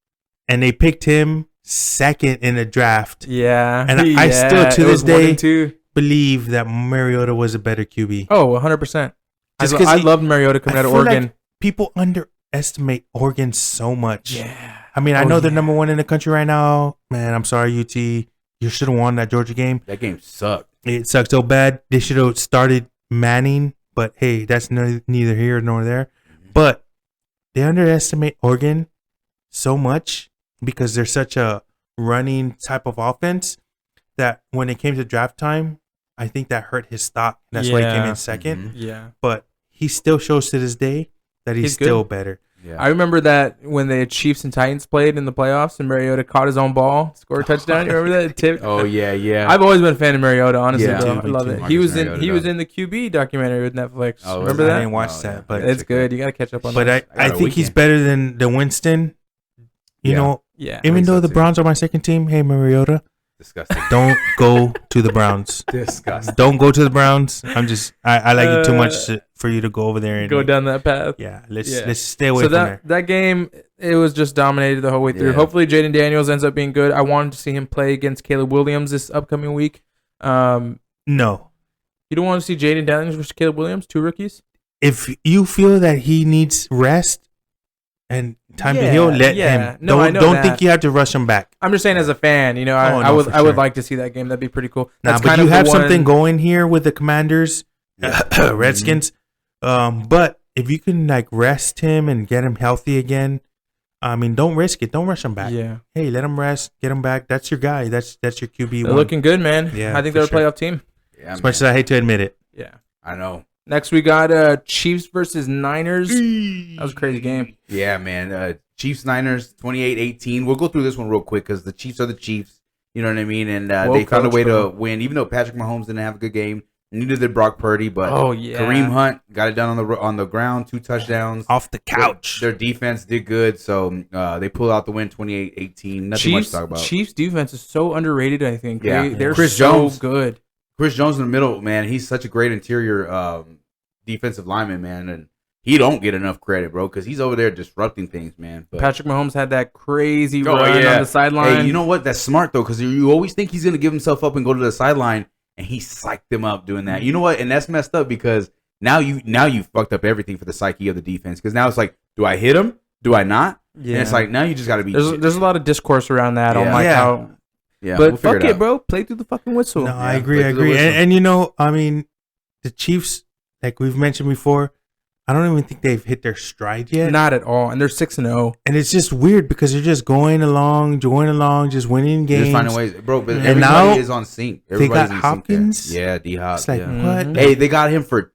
And they picked him second in the draft. Yeah. And I still, to this day, believe that Mariota was a better QB. Oh, 100%. I loved Mariota coming out of Oregon. Like people underestimate Oregon so much. Yeah. I mean, I know they're number one in the country right now. Man, I'm sorry, UT. You should have won that Georgia game. That game sucked. It sucked so bad. They should have started Manning, but hey, that's neither here nor there. But they underestimate Oregon so much because they're such a running type of offense that when it came to draft time, I think that hurt his stock. That's why he came in second. Yeah. But he still shows to this day that he's still better. Yeah. I remember that when the Chiefs and Titans played in the playoffs and Mariota caught his own ball, scored a touchdown. You remember that tip? Oh yeah. I've always been a fan of Mariota, honestly, bro. I love it. He was in the QB documentary with Netflix. Oh, remember that? I didn't watch that, but it's good. You got to catch up on that. But I think he's better than the Winston. You know, even though the Browns are my second team, hey Mariota. Disgusting. Don't go to the Browns. Disgusting. Don't go to the Browns. I like you too much for you to go over there and go down that path. Yeah, let's stay away from there. That game, it was just dominated the whole way through. Yeah. Hopefully, Jaden Daniels ends up being good. I wanted to see him play against Caleb Williams this upcoming week. No, you don't want to see Jaden Daniels versus Caleb Williams, two rookies. if you feel that he needs rest and time to heal, let him. No, don't think you have to rush him back. I'm just saying as a fan, I would like to see that game. That'd be pretty cool. But you have something going here with the Commanders, Redskins. But if you can rest him and get him healthy again, I mean, don't risk it. Don't rush him back. Yeah. Hey, let him rest. Get him back. That's your guy. That's your QB. They're looking good, man. Yeah, I think they're a playoff team. Yeah, as much as I hate to admit it. Yeah, I know. Next, we got Chiefs versus Niners. That was a crazy game. Yeah, man. Chiefs, Niners, 28-18. We'll go through this one real quick because the Chiefs are the Chiefs. You know what I mean? And they found a way to win, even though Patrick Mahomes didn't have a good game. Neither did Brock Purdy, but Kareem Hunt got it done on the ground, 2 touchdowns. Off the couch. Their defense did good, so they pulled out the win, 28-18. Nothing much to talk about. Chiefs defense is so underrated, I think. Yeah. They're Chris Jones, good. Chris Jones in the middle, man, he's such a great interior defensive lineman, man, and he don't get enough credit, bro, because he's over there disrupting things, man. But Patrick Mahomes had that crazy run on the sideline. Hey, you know what? That's smart, though, because you always think he's going to give himself up and go to the sideline, and he psyched them up doing that. You know what? And that's messed up because now you fucked up everything for the psyche of the defense, because now it's like, do I hit him? Do I not? Yeah. And it's like, now you just got to be... There's a lot of discourse around that on how... Yeah, but fuck it, bro. Play through the fucking whistle. No, I agree. And I mean, the Chiefs, like we've mentioned before, I don't even think they've hit their stride yet. Not at all. And they're 6-0. And it's just weird because they're just going along, just winning games. Just finding ways. Bro, but and now is on sync. They got Hopkins. Yeah, D-Hop. It's like, what? Hey, they got him for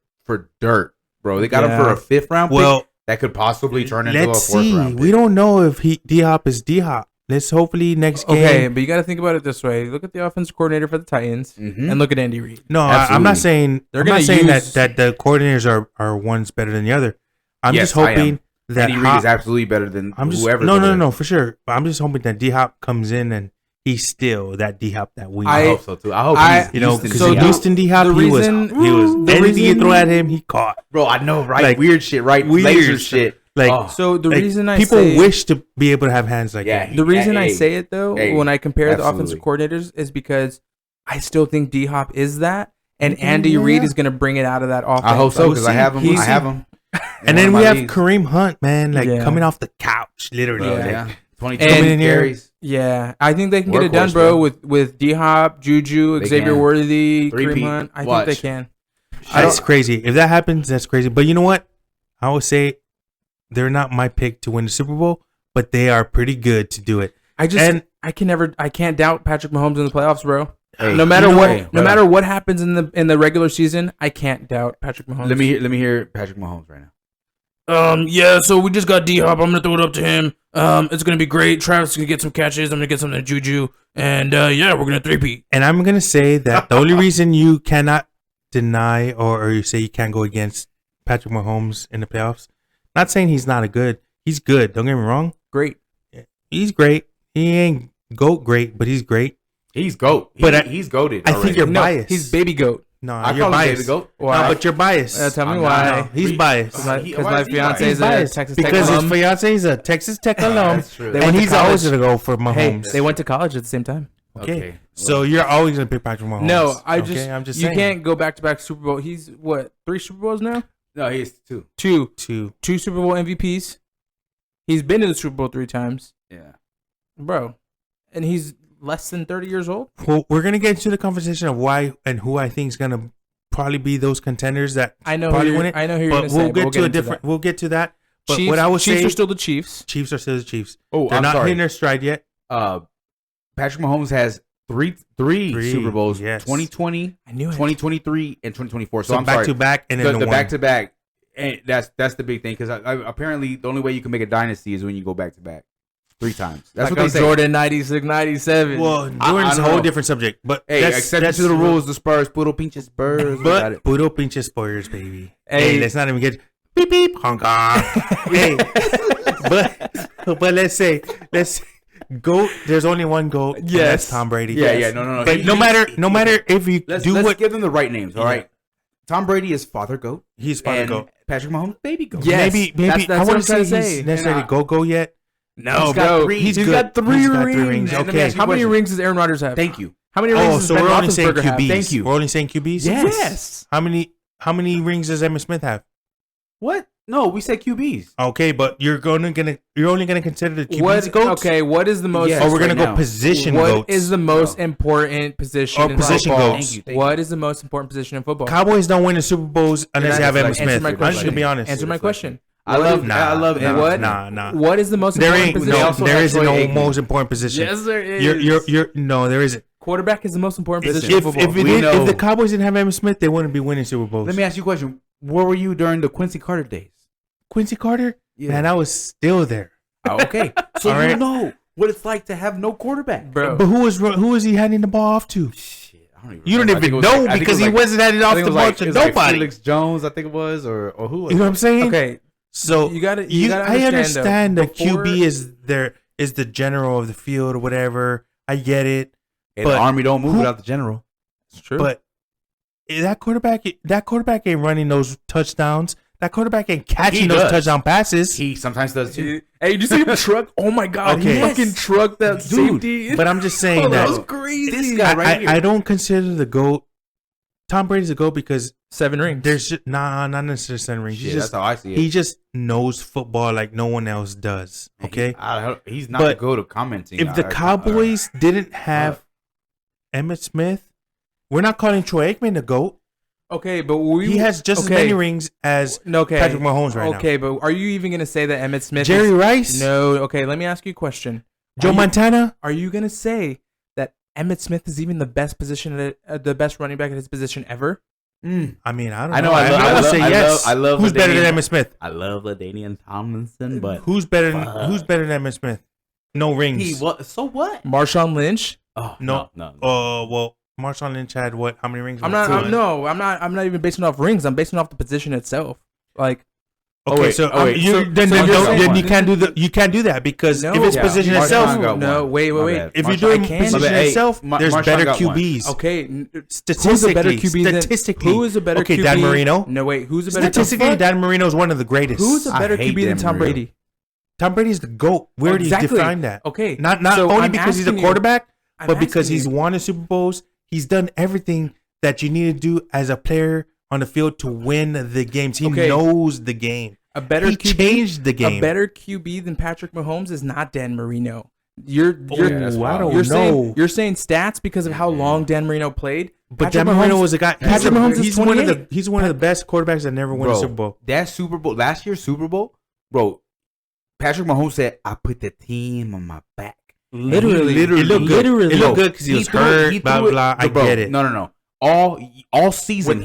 dirt, bro. They got him for a 5th round pick that could possibly turn into a 4th round pick. We don't know if D-Hop is D-Hop. Let's hopefully next game. Okay, but you got to think about it this way. Look at the offensive coordinator for the Titans and look at Andy Reid. No, I'm not saying that the coordinators are one's better than the other. I'm just hoping that Andy Reid is absolutely better than whoever. No, for sure. But I'm just hoping that D-Hop comes in and he's still that D-Hop that we. I hope so too. I hope because Houston D-Hop, he was anything you throw at him, he caught. Bro, I know, right? Like, weird shit, right? Laser shit. So the reason people wish to be able to have hands like that. The reason I say it though, when I compare the offensive coordinators, is because I still think D-Hop is that, and Andy Reid is going to bring it out of that offense. I hope so because I have him. And then we have Kareem Hunt, man, coming off the couch, literally. 22 carries. Yeah, I think they can get it done, bro. With D-Hop, Juju, Xavier Worthy, Kareem Hunt. I think they can. That's crazy. If that happens, that's crazy. But you know what? I would say they're not my pick to win the Super Bowl, but they are pretty good to do it. I can't doubt Patrick Mahomes in the playoffs, bro. Hey, no matter what happens in the regular season, I can't doubt Patrick Mahomes. Let me hear Patrick Mahomes right now. So we just got D-Hop. I'm gonna throw it up to him. It's gonna be great. Travis is gonna get some catches. I'm gonna get something to Juju, and we're gonna 3-peat. And I'm gonna say that the only reason you cannot deny or you say you can't go against Patrick Mahomes in the playoffs. Not saying he's not he's good. Don't get me wrong. Great. He's great. He ain't GOAT great, but he's great. He's GOAT. He's goated. I think you're biased. He's baby GOAT. No, you're biased. Baby GOAT. Why? No, but you're biased. Tell me why. No, he's biased. Because my fiance is a Texas Tech alum. Because his fiance is a Texas Tech alum. That's true. And he's always going to go for Mahomes. Hey, they went to college at the same time. Okay. So you're always going to pick Patrick Mahomes. No, I'm just saying. You can't go back-to-back Super Bowl. He's, 3 Super Bowls now? No, he's 2. 2 Super Bowl MVPs. He's been to the Super Bowl 3 times. Yeah. Bro. And he's less than 30 years old? Well, we're going to get into the conversation of why and who I think is going to probably be those contenders that probably win it. I know who you're going to say. We'll get to that. But Chiefs, what I would say... Chiefs are still the Chiefs. Chiefs are still the Chiefs. Oh, They're not hitting their stride yet. Patrick Mahomes has three Super Bowls, yes. 2020, 2023, and 2024. So I'm back-to-back and then the back-to-back. And that's the big thing because apparently the only way you can make a dynasty is when you go back-to-back 3 times. That's what they say. Jordan 96, 97. Well, Jordan's a whole different subject. But hey, exception to the rules, the Spurs, Puro pinches Spurs. But Puro pinches Spurs, baby. Hey, let's not even get beep beep honk honk. Hey, but let's go. There's only one goat. Yes, that's Tom Brady. Yeah, no. But no matter if you let's give them the right names. All right. Tom Brady is father goat. He's father goat. Patrick Mahomes, baby goat. Yes, maybe I wouldn't say he's necessarily go yet. No, bro. He's got 3 rings. Okay. How many rings does Aaron Rodgers have? Thank you. How many rings does Ben Roethlisberger have? Thank you. We're only saying QBs? Yes. How many rings does Emmitt Smith have? What? No, we said QBs. Okay, but you're only gonna consider the QBs goats. Okay, what is the most? Yes, we're gonna go position goats. What is the most important position? In position football? goats. Thank you. What is the most important position in football? Cowboys don't win the Super Bowls unless they have Emmitt Smith. Answer my question. I'm gonna be honest. Answer my question. I love what? Nah. What is the most important position? There isn't no most important position. Yes, there is. No, there isn't. Quarterback is the most important position in football. If the Cowboys didn't have Emmitt Smith, they wouldn't be winning Super Bowls. Let me ask you a question. Where were you during the Quincy Carter days? Quincy Carter? Yeah. Man, I was still there. Oh, okay. So you know what it's like to have no quarterback. Bro. But who was he handing the ball off to? Shit, you don't even know because he wasn't handing off the ball to nobody. Like Felix Jones, I think it was, or who was you know what I'm saying? Okay. So you gotta I understand that QB is the general of the field or whatever. I get it. But the Army don't move without the general. It's true. But that quarterback ain't running those touchdowns. That quarterback ain't catching those touchdown passes. He sometimes does too. Hey, did you see him truck? Oh my God! Okay. He fucking trucked that safety. But I'm just saying that was crazy. This guy right here. I don't consider the GOAT. Tom Brady's a GOAT because 7 rings. There's not necessarily 7 rings. That's how I see it. He just knows football like no one else does. Okay, he's not the GOAT of commenting. If the Cowboys didn't have Emmitt Smith, we're not calling Troy Aikman the GOAT. Okay, but he has just as many rings as Patrick Mahomes right now. Okay, but are you even going to say that Emmitt Smith Jerry Rice? No. Okay, let me ask you a question. Joe Montana? Are you going to say that Emmitt Smith is even the best the best running back at his position ever? I mean, I don't know. I would say yes. I love who's better than Emmitt Smith? I love LaDainian Tomlinson, but who's better than Emmitt Smith? No rings. So what? Marshawn Lynch? Oh no. Well, Marshawn Lynch had what? How many rings? I'm not even basing off rings. I'm basing off the position itself. Like, then you can't do that because if it's position itself, wait. If you're doing position itself, there's better QBs. Okay, statistically, who is a better QB? Okay, Dan Marino. No, wait, who's a better? Statistically, Dan Marino is one of the greatest. Who's a better QB than Tom Brady? Tom Brady is the GOAT. Where do you define that? Okay, not only because he's a quarterback, but because he's won the Super Bowls. He's done everything that you need to do as a player on the field to win the games. He knows the game. Changed the game. A better QB than Patrick Mahomes is not Dan Marino. I don't know. You're saying stats because of how long Dan Marino played. But Dan Marino was a guy. Patrick Mahomes he's one of the best quarterbacks that never won a Super Bowl. That Super Bowl, last year's Super Bowl, bro, Patrick Mahomes said, I put the team on my back. Literally. It looked good because he was hurt, blah, blah. I get it. No. All season,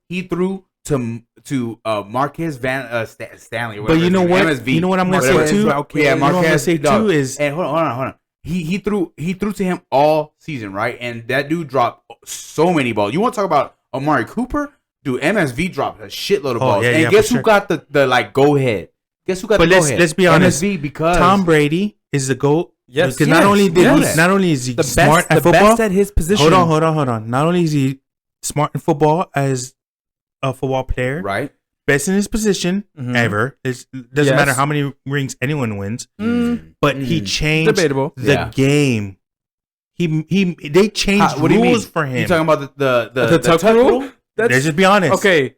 he threw to Marquez Stanley. But you know what? MSV, you know what I'm going to say too? Yeah, Marquez. Is... And hold on. He threw to him all season, right? And that dude dropped so many balls. You want to talk about Amari Cooper? Dude, MSV dropped a shitload of balls. And guess who got the go ahead? Guess who got the go ahead? Let's be honest. MSV because Tom Brady is the GOAT. Yes, because not only is he smart at football, best at his position. Hold on. Not only is he smart in football as a football player, right? Best in his position ever. It doesn't matter how many rings anyone wins, but he changed the game. They changed rules for him. You talking about the tuck rule? Let's just be honest. Okay.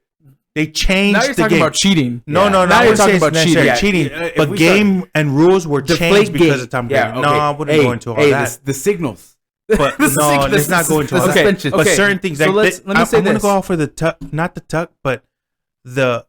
They changed now you're the talking game. About cheating. No. Now you're talking about cheating. But game and rules were changed because of Tom Brady. No, I wouldn't go into all that. The signals. But no, let's not go into all that. But certain things. So let me say I'm going to go off for the tuck, not the tuck, but the.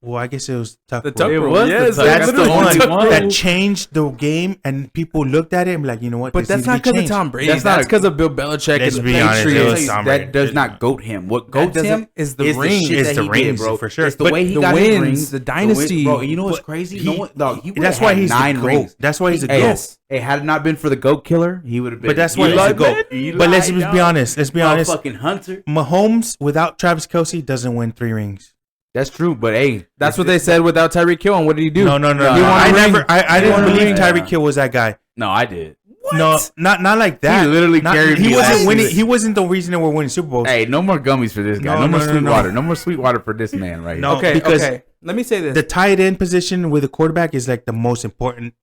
Well, I guess it was tuck. The tuck rule. Yes, that's the one that changed the game, and people looked at it and be like, you know what? But that's not because of Tom Brady. That's because of Bill Belichick and the Patriots. That does not goat him. What goats him is the ring. Is the rings, bro? For sure. It's the way he got his rings, the dynasty. Bro, you know what's crazy? That's why he's 9 rings. That's why he's a goat. Hey, had it not been for the goat killer, he would have been. But that's why he's a goat. But let's be honest. Let's be honest. Fucking Hunter. Mahomes without Travis Kelce doesn't win 3 rings. That's true, but hey, that's what they said without Tyreek Hill. And what did he do? No. I didn't believe Tyreek Hill was that guy. No, I did. What? No, not like that. He literally carried. He wasn't winning. He wasn't the reason that we're winning Super Bowls. Hey, no more gummies for this guy. No more Sweetwater. No more Sweetwater for this man right now. Okay, because let me say this: the tight end position with a quarterback is like the most important.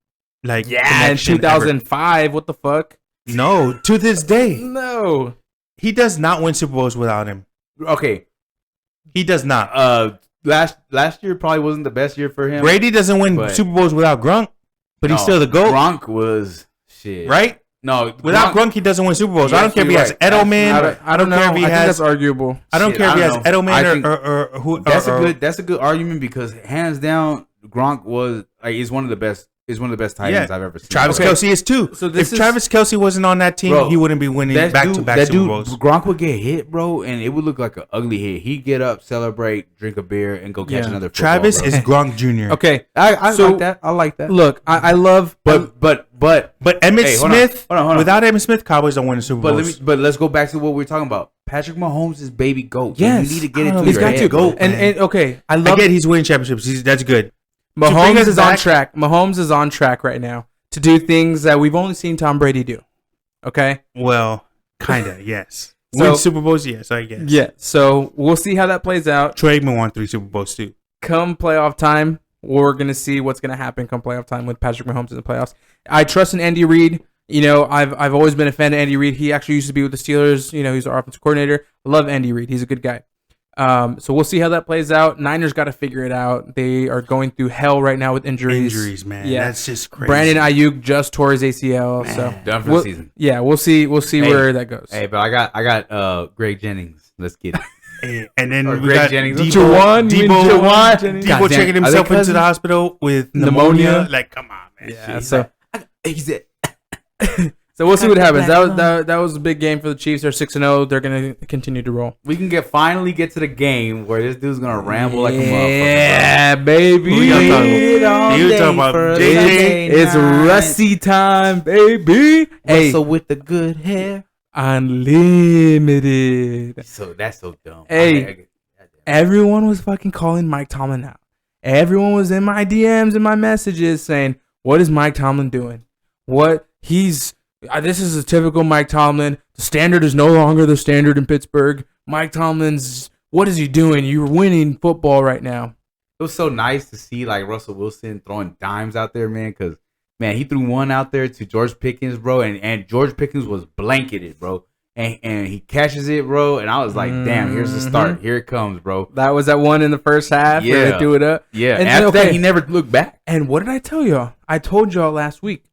Like in 2005, ever. What the fuck? No, to this day, no. He does not win Super Bowls without him. Okay. He does not. last year probably wasn't the best year for him. Brady doesn't win Super Bowls without Gronk, but he's still the GOAT. Gronk was shit, right? No, without Gronk, he doesn't win Super Bowls. I don't care if he has Edelman. I don't know. I think that's arguable. I don't care if he has Edelman or who. That's a good argument because hands down, Gronk is one of the best. Is one of the best tight ends I've ever seen. Travis Kelce is too. So if Travis Kelce wasn't on that team, he wouldn't be winning back-to-back Super Bowls. Gronk would get hit, bro, and it would look like an ugly hit. He'd get up, celebrate, drink a beer, and go catch another football. Travis is Gronk Jr. Okay, I like that. I like that. Look, I love, but Emmitt Smith. Hold on. Without Emmitt Smith, Cowboys don't win the Super Bowls. But let's go back to what we were talking about. Patrick Mahomes is baby GOAT. Yes, you need to get it. He's got to go. And okay, I get he's winning championships. That's good. Mahomes is on track. Mahomes is on track right now to do things that we've only seen Tom Brady do. Okay? Well, kind of, yes. Win Super Bowls, yes, I guess. Yeah, so we'll see how that plays out. Troy Aikman won 3 Super Bowls, too. Come playoff time, we're going to see what's going to happen come playoff time with Patrick Mahomes in the playoffs. I trust in Andy Reid. You know, I've always been a fan of Andy Reid. He actually used to be with the Steelers. You know, he's our offensive coordinator. I love Andy Reid. He's a good guy. So we'll see how that plays out. Niners got to figure it out. They are going through hell right now with injuries. Injuries, man. Yeah, that's just crazy. Brandon Ayuk just tore his ACL, so done for the season. Yeah, we'll see where that goes. Hey, but I got Greg Jennings. Let's get it. Hey, and then we got Jennings. Debo checking himself into the hospital with pneumonia. Like, come on, man. Yeah, so he's it. So we'll see what happens. That was a big game for the Chiefs. They're 6-0. They're gonna continue to roll. We can finally get to the game where this dude's gonna ramble like a motherfucker. Yeah, baby. Who you talking about? JJ. It's Rusty time, baby. Russell with the good hair. Unlimited. So that's so dumb. Hey, everyone was fucking calling Mike Tomlin out. Everyone was in my DMs and my messages saying, "What is Mike Tomlin doing? This is a typical Mike Tomlin. The standard is no longer the standard in Pittsburgh. Mike Tomlin's, what is he doing? You're winning football right now." It was so nice to see like Russell Wilson throwing dimes out there, man, because, man, he threw one out there to George Pickens, bro, and George Pickens was blanketed, bro. And he catches it, bro, and I was like, damn, here's the start. Here it comes, bro. That was that one in the first half where they threw it up. Yeah, and after that, he never looked back. And what did I tell y'all? I told y'all last week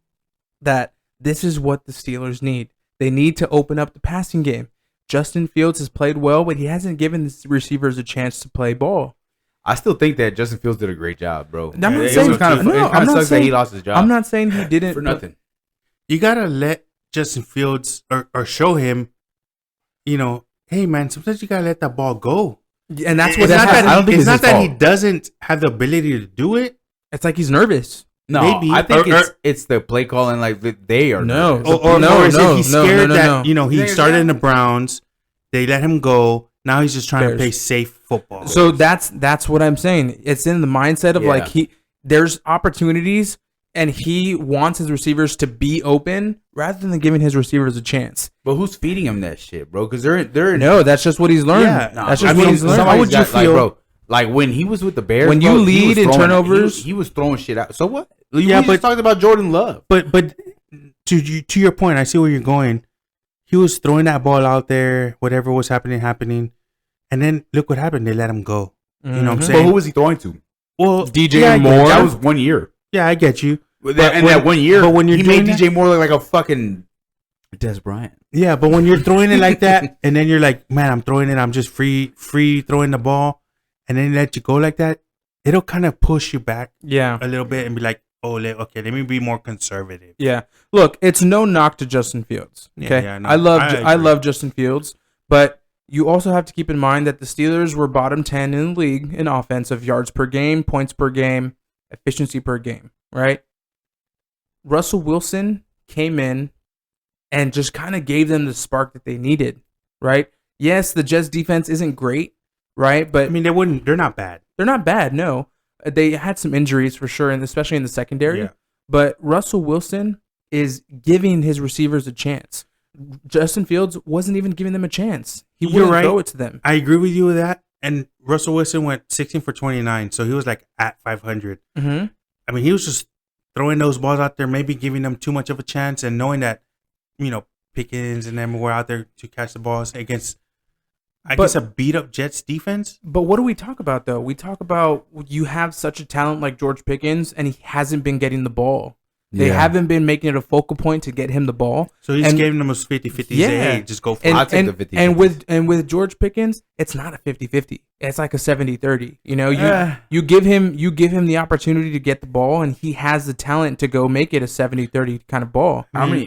that this is what the Steelers need. They need to open up the passing game. Justin Fields has played well, but he hasn't given the receivers a chance to play ball. I still think that Justin Fields did a great job, bro. I'm not saying it kind of sucks that he lost his job. I'm not saying he didn't for nothing. You gotta let Justin Fields or show him, you know, hey man, sometimes you gotta let that ball go. And that's what I don't think it's not that he doesn't have the ability to do it. It's like he's nervous. No, maybe. I think it's the play calling. Like they are no, he's scared that you know he started in the Browns. They let him go. Now he's just trying to play safe football. So that's what I'm saying. It's in the mindset of like there's opportunities and he wants his receivers to be open rather than giving his receivers a chance. But who's feeding him that shit, bro? Because they're no, that's just what he's learned. Yeah, that's just what he's learned. How would you feel, bro? Like when he was with the Bears, when you lead in turnovers, he was throwing shit out. So what? Yeah, but talking about Jordan Love. But to your point, I see where you're going. He was throwing that ball out there, whatever was happening, and then look what happened. They let him go. You know what I'm saying? But who was he throwing to? Well, DJ Moore. That was 1 year. Yeah, I get you. That 1 year, but when he made DJ Moore look like a fucking Des Bryant. Yeah, but when you're throwing it like that, and then you're like, man, I'm throwing it. I'm just free throwing the ball. And then let you go like that, it'll kind of push you back a little bit and be like, oh, okay, let me be more conservative. Yeah. Look, it's no knock to Justin Fields. Okay. Yeah, no, I love Justin Fields, but you also have to keep in mind that the Steelers were bottom 10 in the league in offense of yards per game, points per game, efficiency per game, right? Russell Wilson came in and just kind of gave them the spark that they needed, right? Yes, the Jets defense isn't great. Right, but I mean, they're not bad. They're not bad. No, they had some injuries for sure, and especially in the secondary. Yeah. But Russell Wilson is giving his receivers a chance. Justin Fields wasn't even giving them a chance. He wouldn't throw it to them. I agree with you with that. And Russell Wilson went 16 for 29, so he was like at 500. Mm-hmm. I mean, he was just throwing those balls out there, maybe giving them too much of a chance, and knowing that, you know, Pickens and them were out there to catch the balls against. guess a beat up Jets defense. But what do we talk about though? We talk about you have such a talent like George Pickens, and he hasn't been getting the ball. They haven't been making it a focal point to get him the ball. So he's giving them those 50-50s. Yeah. Hey, just go for it. I'll take the 50-50. And with George Pickens, it's not a 50-50. It's like a 70-30. You know, you give him the opportunity to get the ball, and he has the talent to go make it a 70-30 kind of ball. He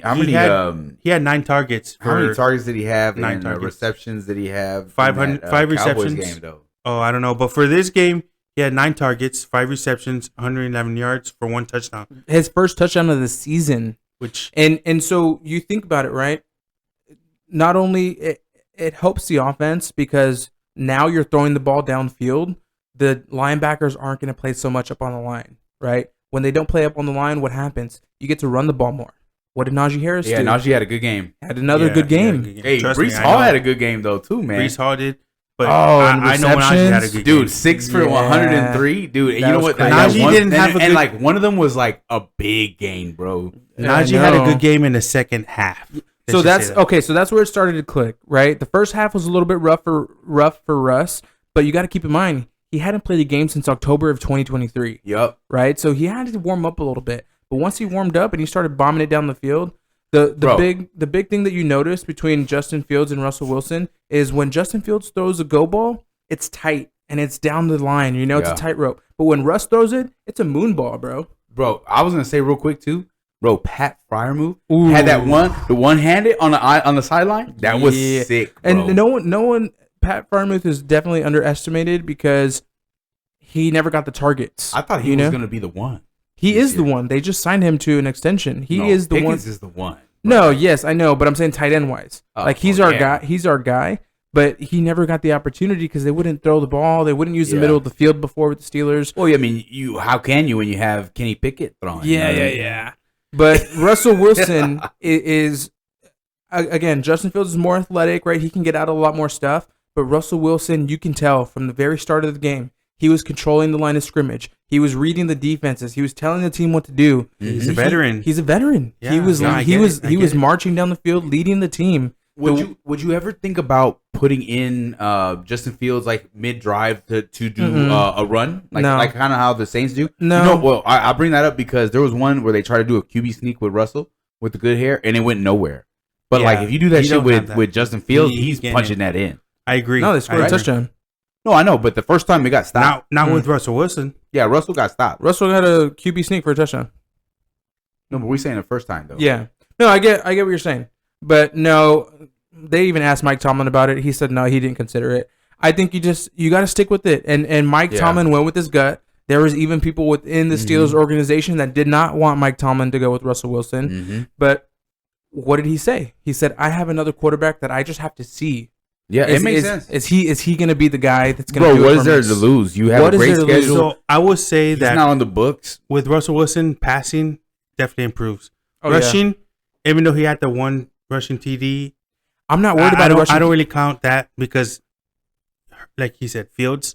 had 9 targets. How many targets did he have? 9 receptions did he have? 5 receptions. Game, though. Oh, I don't know. But for this game, he had 9 targets, 5 receptions, 111 yards for 1 touchdown. His first touchdown of the season. And so you think about it, right? Not only it helps the offense because now you're throwing the ball downfield. The linebackers aren't going to play so much up on the line, right? When they don't play up on the line, what happens? You get to run the ball more. What did Najee Harris do? Yeah, Najee had a good game. Had another good game. Hey, Breece Hall had a good game, though, too, man. Breece Hall did. But I know Najee had a good game. Dude, 6 for 103. Dude, and you know what? Najee didn't have a good... And, like, one of them was, like, a big game, bro. Najee had a good game in the second half. So that's okay. So that's where it started to click, right? The first half was a little bit rough for Russ, but you got to keep in mind he hadn't played a game since October of 2023. Yep. Right. So he had to warm up a little bit, but once he warmed up and he started bombing it down the field, the big thing that you notice between Justin Fields and Russell Wilson is when Justin Fields throws a go ball, it's tight and it's down the line. You know, it's a tightrope. But when Russ throws it, it's a moon ball, bro. Bro, I was gonna say real quick too. Bro, Pat Freiermuth had that one-handed on the sideline. That was sick, bro. And no one. Pat Freiermuth is definitely underestimated because he never got the targets. I thought he was going to be the one. He is the one. They just signed him to an extension. Pickens is the one. No, yes, I know, but I'm saying tight end wise. He's our guy. He's our guy. But he never got the opportunity because they wouldn't throw the ball. They wouldn't use the middle of the field before with the Steelers. Well, I mean, how can you when you have Kenny Pickett throwing? Yeah. But Russell Wilson is, again, Justin Fields is more athletic, right? He can get out a lot more stuff. But Russell Wilson, you can tell from the very start of the game, he was controlling the line of scrimmage. He was reading the defenses. He was telling the team what to do. He's a veteran. He's a veteran. Yeah, he was marching down the field, leading the team. Would you ever think about putting in Justin Fields like mid drive to do a run like kind of how the Saints do? No. Well, I bring that up because there was one where they tried to do a QB sneak with Russell with the good hair and it went nowhere. But like if you do that shit with Justin Fields, he's punching that in. I agree. No, they scored a touchdown. No, I know, but the first time it got stopped. Not with Russell Wilson. Yeah, Russell got stopped. Russell had a QB sneak for a touchdown. No, but we're saying the first time though. Yeah. No, I get what you're saying. But no, they even asked Mike Tomlin about it. He said no, he didn't consider it. I think you got to stick with it. And Mike Tomlin went with his gut. There was even people within the Steelers organization that did not want Mike Tomlin to go with Russell Wilson. But what did he say? He said, "I have another quarterback that I just have to see." Yeah, it makes sense. Is he going to be the guy that's going to do it? Bro, what is there to lose? You have a great schedule. So I would say that not on the books. With Russell Wilson, passing definitely improves. Rushing, even though he had the one rushing TD, I'm not worried about rushing. I don't really count that because, like he said, Fields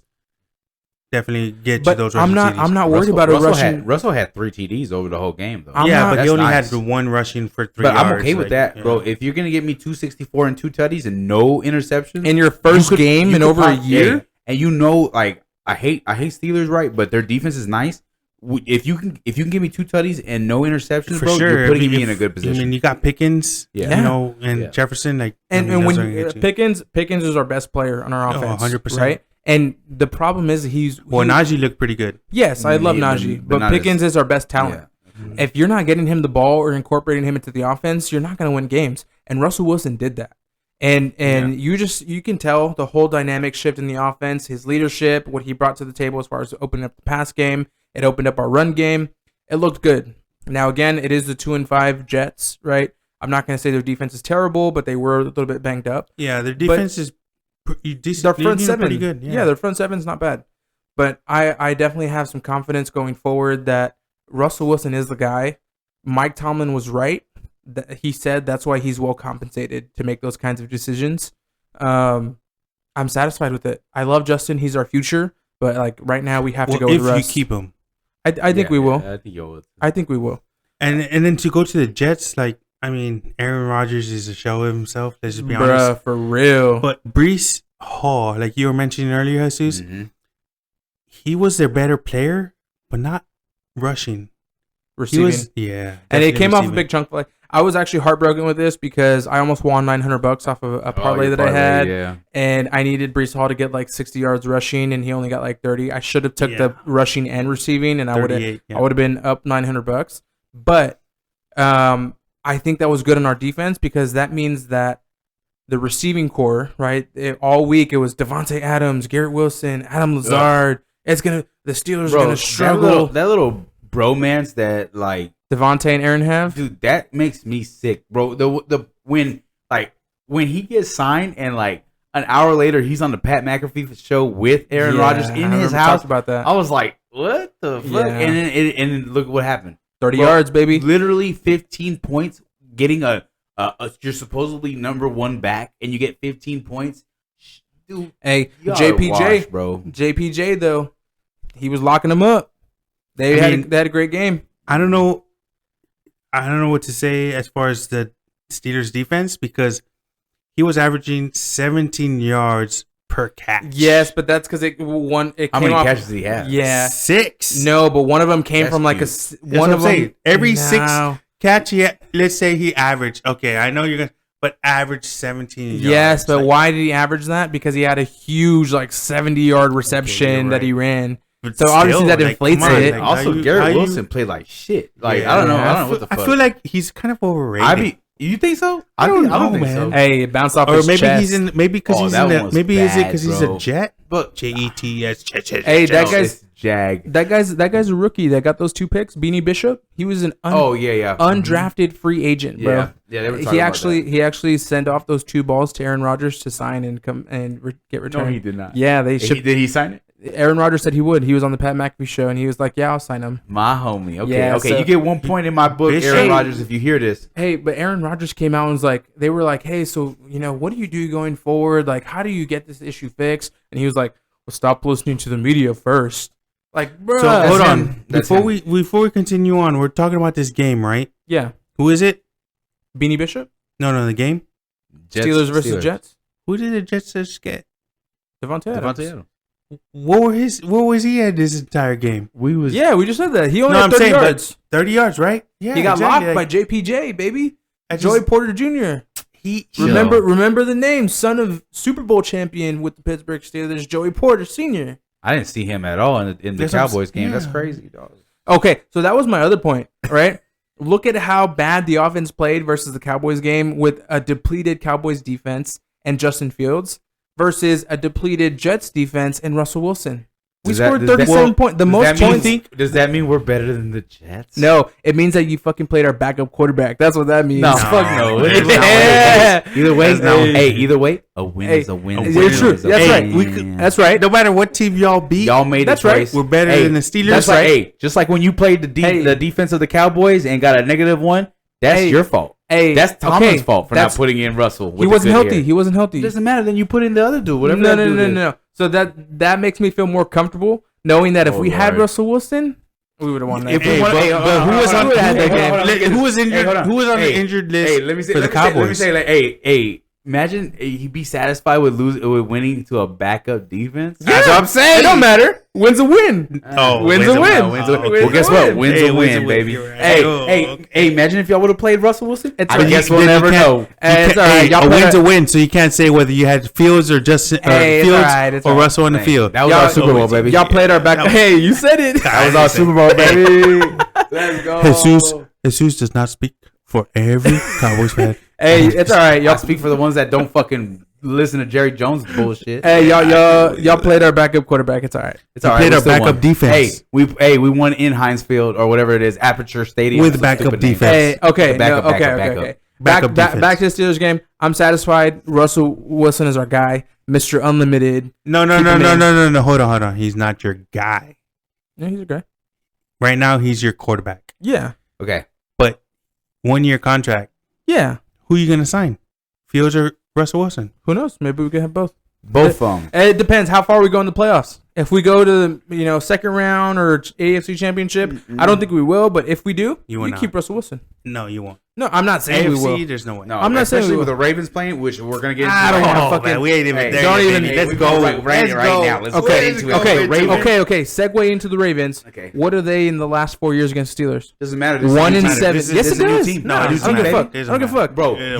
definitely get you those rushing TDs. I'm not worried about rushing. Russell had 3 TDs over the whole game, though. But he only had the one rushing for 3 yards. But I'm okay with that, bro. If you're going to give me 264 and 2 tutties and no interceptions. In your first game in over a year? And you know, like, I hate Steelers, right? But their defense is nice. If you can give me 2 tutties and no interceptions, bro, you're putting me in a good position. I mean, you got Pickens, and Jefferson. And when Pickens is our best player on our offense. 100%. Right? And the problem is Najee looked pretty good. Yes, I love Najee, but Pickens is our best talent. Yeah. If you're not getting him the ball or incorporating him into the offense, you're not going to win games. And Russell Wilson did that. And you can tell the whole dynamic shift in the offense, his leadership, what he brought to the table as far as opening up the pass game. It opened up our run game. It looked good. Now again, it is the 2-5 Jets, right? I'm not going to say their defense is terrible, but they were a little bit banged up. Yeah, their defense is their front seven pretty good. Yeah, their front seven's not bad. But I definitely have some confidence going forward that Russell Wilson is the guy. Mike Tomlin was right. He said that's why he's well compensated to make those kinds of decisions. I'm satisfied with it. I love Justin. He's our future. But like right now, we have to go with Russ. If you keep him, I think we will. I think we will. And then to go to the Jets, like I mean, Aaron Rodgers is a show of himself. Let's just be honest, for real. But Breece like you were mentioning earlier, Jesus, he was their better player, but not rushing. Receiving. And it came off a big chunk play. I was actually heartbroken with this because I almost won $900 off of a parlay that I had, and I needed Breece Hall to get like 60 yards rushing, and he only got like 30. I should have took the rushing and receiving, and I would have been up $900. But I think that was good on our defense because that means that the receiving core, right? All week it was Devontae Adams, Garrett Wilson, Adam Lazard. The Steelers are gonna struggle. That little bromance that like Devontae and Aaron have, dude, that makes me sick, bro. When he gets signed and like an hour later he's on the Pat McAfee show with Aaron Rodgers in his house. About that, I was like, what the fuck? And then look what happened. 30 yards, baby. Literally 15 points. Getting you're supposedly number one back, and you get 15 points. Dude, hey, JPJ, bro. JPJ though, he was locking them up. They had a great game. I don't know what to say as far as the Steelers defense because he was averaging 17 yards per catch. Yes, but that's because how many catches did he have? Yeah, 6. No, but one of them came from like one of them. Every 6 catch, let's say he averaged. Okay, I know you're gonna, but average 17 yards. Yes, but why did he average that? Because he had a huge 70-yard reception that he ran. But so still, obviously that inflates it. Also, Garrett Wilson played like shit. I don't know what the fuck. I feel like he's kind of overrated. You think so? I don't think man. so. Hey, it bounced off his chest. Maybe because he's in the. Maybe is it because he's a Jet? But Jets. Hey, that guy's Jag. That guy's a rookie that got those 2 picks. Beanie Bishop. He was an undrafted free agent, bro. Yeah. They were talking he actually sent off those 2 balls to Aaron Rodgers to sign and come and get returned. No, he did not. Yeah, they should. Did he sign it? Aaron Rodgers said he would. He was on the Pat McAfee show, and he was like, "Yeah, I'll sign him." My homie. Okay, so, you get 1 point in my book, Aaron Rodgers, if you hear this. Hey, but Aaron Rodgers came out and was like, they were like, "Hey, so what do you do going forward? Like, how do you get this issue fixed?" And he was like, "Well, stop listening to the media first." Like, bro. So hold on. Before we continue on, we're talking about this game, right? Yeah. Who is it? Beanie Bishop? No, the game. Steelers versus Jets. Who did the Jets just get? Devontae Adams. What was he at this entire game? We just said that. He only had 30 yards. 30 yards, right? Yeah. He got locked by JPJ, baby. Joey Porter Jr. Remember the name, son of Super Bowl champion with the Pittsburgh Steelers, Joey Porter Sr. I didn't see him at all in the Cowboys game. That's crazy, dog. Okay, so that was my other point, right? Look at how bad the offense played versus the Cowboys game with a depleted Cowboys defense and Justin Fields versus a depleted Jets defense and Russell Wilson. We scored 37 points. The most points. Does that mean we're better than the Jets? No, it means that you fucking played our backup quarterback. That's what that means. No, fuck no. Either way, a win is a win. It's true. That's right. That's right. No matter what team y'all beat, y'all made that's it. Right. We're better than the Steelers. That's right. Hey, just like when you played the defense of the Cowboys and got a -1, that's your fault. Hey, that's Tomlin's fault for not putting in Russell. He wasn't healthy. He wasn't healthy. It doesn't matter. Then you put in the other dude. Whatever. No. So that makes me feel more comfortable knowing that if we had Russell Wilson, we would have won that game. But who was on that game? Who was injured? Who was on the injured list for the Cowboys? Let me say, imagine he'd be satisfied with winning to a backup defense. Yeah, that's what I'm saying. It don't matter. Win's a win. Wins a win. Well, guess what? Wins a win, baby. Hey, imagine if y'all would have played Russell Wilson. I guess we'll never know. It's all right. A win's a win, so you can't say whether you had Fields or Justin Fields or Russell on the field. That was our Super Bowl, baby. Y'all played our backup. Hey, you said it. That was our Super Bowl, baby. Let's go. Jesus does not speak for every Cowboys fan. Hey, it's all right. Y'all speak for the ones that don't fucking listen to Jerry Jones bullshit. Hey, y'all played our backup quarterback. It's all right. It's all right. Played our backup defense. Hey, we won in Heinz Field or whatever it is, Aperture Stadium with backup defense. Hey, okay, backup. Back to the Steelers game. I'm satisfied. Russell Wilson is our guy, Mr. Unlimited. No. Hold on. He's not your guy. Yeah, he's a guy. Right now, he's your quarterback. Yeah. Okay. But 1-year contract. Yeah. Who are you gonna sign? Fields or Russell Wilson? Who knows? Maybe we can have both. Both of them. It depends how far we go in the playoffs. If we go to the second round or AFC Championship, I don't think we will. But if we do, you keep Russell Wilson. No, you won't. No, I'm not saying AFC, we will. There's no way. No, I'm not saying we with will. the Ravens playing, which we're gonna get into. I don't want to fucking. Man, we ain't even there. Don't yet, even. baby. Let's go right now. Let's Okay. get into it. Okay. Segue into the Ravens. Okay. What are they in the last 4 years against Steelers? Doesn't matter. 1-7. Yes, it does. Team. No, I don't give a fuck. I don't give a fuck, Bro,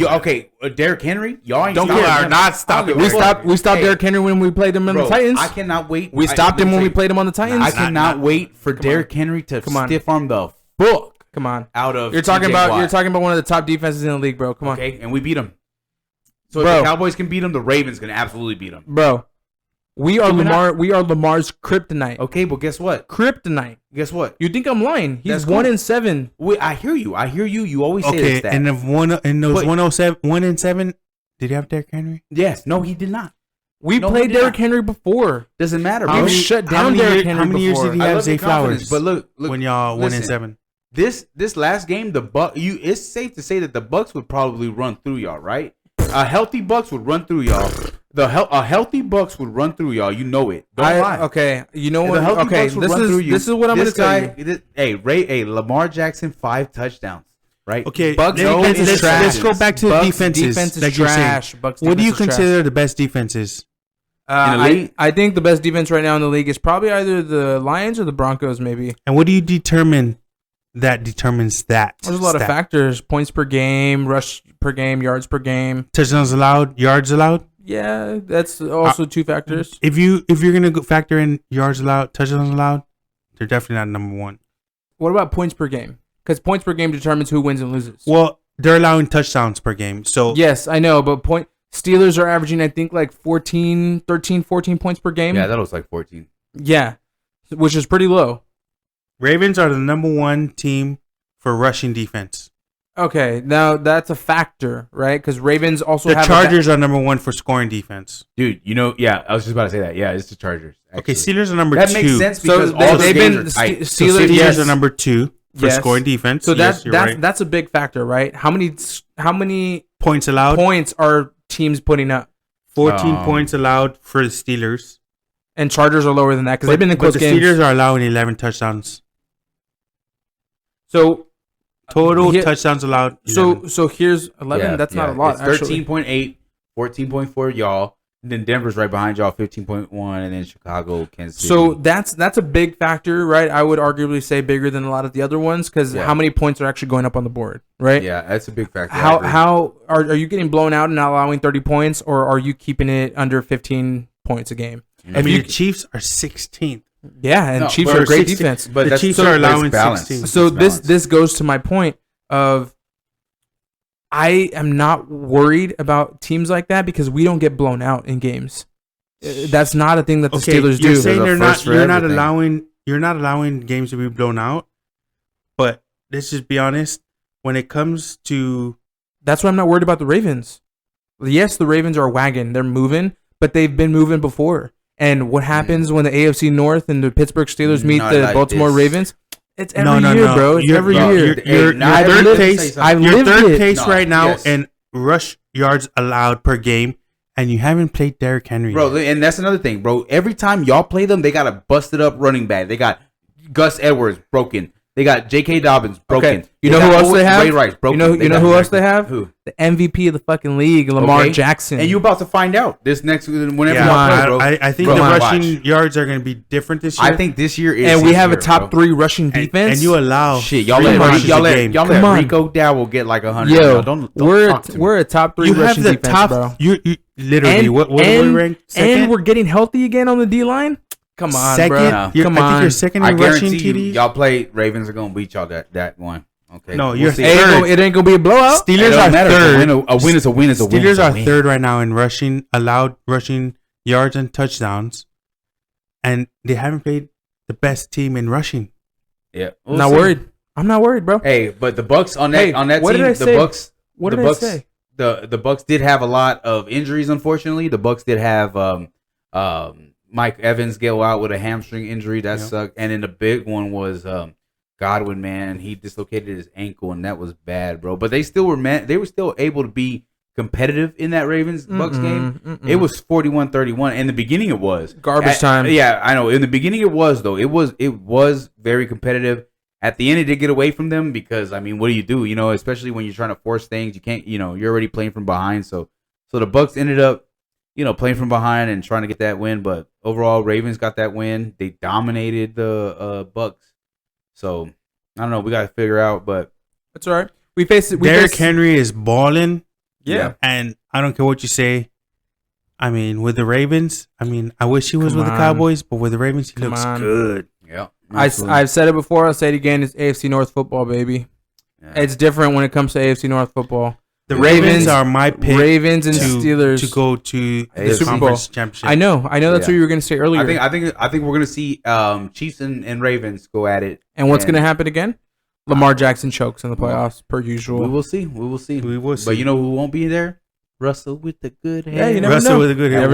Derrick Henry, y'all ain't Don't stopping care. him. Not stopping. We stopped Derrick Henry when we played him on the Titans. I cannot wait. We stopped him when we played him on the Titans. I cannot wait for Derrick Henry to stiff arm the book. Come on. Out of you're talking about one of the top defenses in the league, bro. Come on. Okay, and we beat them. So if the Cowboys can beat them, the Ravens can absolutely beat them. Bro, we are Lamar's kryptonite. Okay, but guess what? Kryptonite. Guess what? You think I'm lying? He's 1-7. I hear you. You always say this. And if those 1-7, did he have Derrick Henry? Yes. No, he did not. We played Derrick Henry before. Doesn't matter. We've shut down Derrick Henry before. How many years did he have Zay Flowers? But look, when y'all 1-7. This last game, it's safe to say that the Bucs would probably run through y'all, right? A healthy Bucs would run through y'all. A healthy Bucs would run through y'all. You know it. Don't lie. Okay, you know what? Okay, this is what I'm going to tell you. Lamar Jackson 5 touchdowns. Right. Okay. Bucs let's go back to the defenses. Defense is trash. What do you consider the best defenses? I think the best defense right now in the league is probably either the Lions or the Broncos, maybe. And what do you determines that? There's a lot of factors: points per game, rush per game, yards per game, touchdowns allowed, yards allowed. Yeah, that's also 2 factors. If you're gonna factor in yards allowed, touchdowns allowed, they're definitely not number 1. What about points per game? Because points per game determines who wins and loses. Well, they're allowing touchdowns per game. So yes, I know, but Steelers are averaging, I think, like 14 points per game. Yeah, that was like 14. Yeah, which is pretty low. Ravens are the number 1 team for rushing defense. Okay, now that's a factor, right? Because Ravens also have... The Chargers are number 1 for scoring defense. Dude, I was just about to say that. Yeah, it's the Chargers. Actually. Okay, Steelers are number 2. That makes sense because all they've been... Steelers are number 2 for scoring defense. So that's a big factor, right? How many points allowed? Points are teams putting up? 14 points allowed for the Steelers. And Chargers are lower than that because they've been in close games. But the Steelers are allowing 11 touchdowns. So total touchdowns allowed. 11. So here's 11. That's not a lot. It's 13.8, 14.4 y'all. And then Denver's right behind y'all, 15.1, and then Chicago, Kansas City. So that's a big factor, right? I would arguably say bigger than a lot of the other ones because how many points are actually going up on the board, right? Yeah, that's a big factor. How are you getting blown out and not allowing 30 points, or are you keeping it under 15 points a game? I mean, the Chiefs are 16th. Yeah, and Chiefs are a great defense. But the Chiefs are allowing 16. So this goes to my point of I am not worried about teams like that because we don't get blown out in games. That's not a thing that the Steelers do. You're saying you're not allowing games to be blown out. But let's just be honest. When it comes to, that's why I'm not worried about the Ravens. Yes, the Ravens are a wagon. They're moving, but they've been moving before. And what happens when the AFC North and the Pittsburgh Steelers meet the Baltimore Ravens? It's every year, bro. It's every year. You're third place right now in rush yards allowed per game, and you haven't played Derrick Henry bro. Yet. And that's another thing, bro. Every time y'all play them, they got a busted up running back. They got Gus Edwards broken. They got J.K. Dobbins broken. Okay. You know who else they have? Ray Rice broken. You know who else they have? Who? The MVP of the fucking league, Lamar Jackson. And you're about to find out this next whenever y'all play, bro. I think the rushing yards are going to be different this year. I think this year is. And we have a top 3 rushing defense. And you allow y'all let Rico Dowell get like 100. Yo, we're a top 3 rushing defense, bro. You literally what we rank second? And we're getting healthy again on the D line. Come on, second, bro. I think you're second in rushing TDs. Y'all play Ravens are gonna beat y'all that one. Okay. No, you're third. It ain't gonna be a blowout. Steelers are third. A win is a win. Steelers are third right now in allowed rushing yards and touchdowns, and they haven't played the best team in rushing. Yeah, I'm not worried. I'm not worried, bro. Hey, but the Bucs on that what team, did I say? the Bucs. What did I say? The Bucs did have a lot of injuries. Unfortunately, the Bucs did have Mike Evans go out with a hamstring injury that sucked, and then the big one was Godwin. Man, he dislocated his ankle, and that was bad, bro. But they still were still able to be competitive in that Ravens-Bucks game. It was 41-31. In the beginning, it was. Garbage time. Yeah, I know. In the beginning, it was, though. It was very competitive. At the end, it did get away from them because, I mean, what do you do? You know, especially when you're trying to force things. You can't, you know, you're already playing from behind. So the Bucks ended up, you know, playing from behind and trying to get that win. But overall, Ravens got that win. They dominated the Bucks. So, I don't know. We got to figure out, but. That's all right. Derrick Henry is balling. Yeah. And I don't care what you say. I mean, with the Ravens, I mean, I wish he was with the Cowboys, but with the Ravens, he looks good. Yeah. I've said it before. I'll say it again. It's AFC North football, baby. Yeah. It's different when it comes to AFC North football. The Ravens are my pick. Ravens and Steelers to go to the Super Bowl championship. I know. That's what you were going to say earlier. I think we're going to see Chiefs and Ravens go at it. And what's going to happen again? Lamar Jackson chokes in the playoffs per usual. We will see. But you know who won't be there? Russell with the good hair. Yeah, you never know. With the good hair. You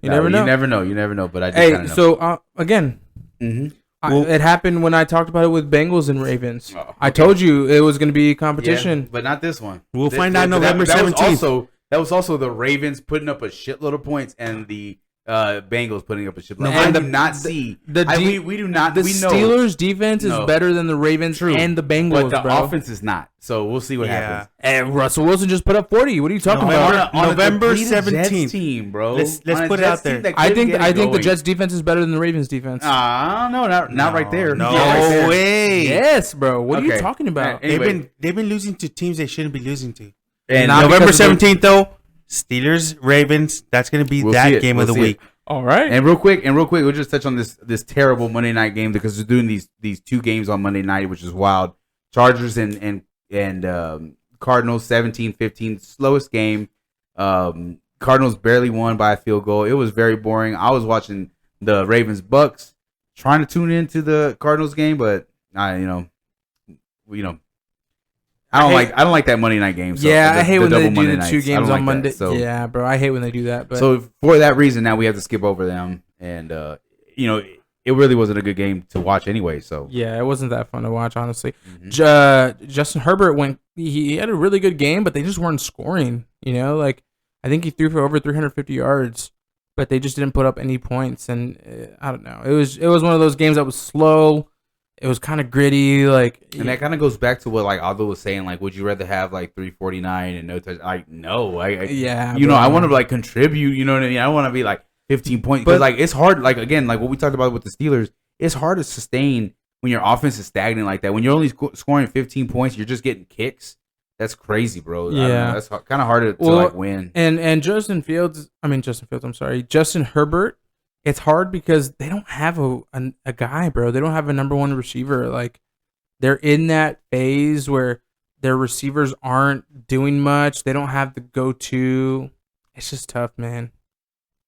never know. You never know. But I do know. So again, it happened when I talked about it with Bengals and Ravens. Oh, okay. I told you it was going to be competition, but not this one. We'll find out November 17th. That was also the Ravens putting up a shitload of points and the Bengals putting up a shitload. No, and we do not. The Steelers' defense is better than the Ravens and the Bengals, but the offense is not. So we'll see what happens. And Russell Wilson just put up 40. What are you talking about? On November 17th, team, bro. Let's put it out there. I think the Jets' defense is better than the Ravens' defense. No, not right there. No right way. Yes, bro. What are you talking about? Anyway. They've been losing to teams they shouldn't be losing to. And November 17th, though. Steelers, Ravens. That's going to be that game of the week. All right. And real quick, we'll just touch on this terrible Monday night game because they're doing these two games on Monday night, which is wild. Chargers and Cardinals 17-15, slowest game. Cardinals barely won by a field goal. It was very boring. I was watching the Ravens Bucks, trying to tune into the Cardinals game, but I don't like that Monday night game. So I hate when they do the two games on Monday. Yeah, bro, I hate when they do that. But so for that reason, now we have to skip over them, and it really wasn't a good game to watch anyway. So yeah, it wasn't that fun to watch, honestly. Justin Herbert he had a really good game, but they just weren't scoring. You know, like I think he threw for over 350 yards, but they just didn't put up any points. And I don't know, it was one of those games that was slow. It was kind of gritty, and that kind of goes back to what Aldo was saying. Would you rather have 349 and no touch? No, I want to contribute. You know what I mean? I want to be 15 points because it's hard. Again, what we talked about with the Steelers, it's hard to sustain when your offense is stagnant like that. When you're only scoring 15 points, you're just getting kicks. That's crazy, bro. Yeah, that's kind of hard to win. And Justin Herbert. It's hard because they don't have a guy, bro. They don't have a number one receiver. They're in that phase where their receivers aren't doing much. They don't have the go-to. It's just tough, man.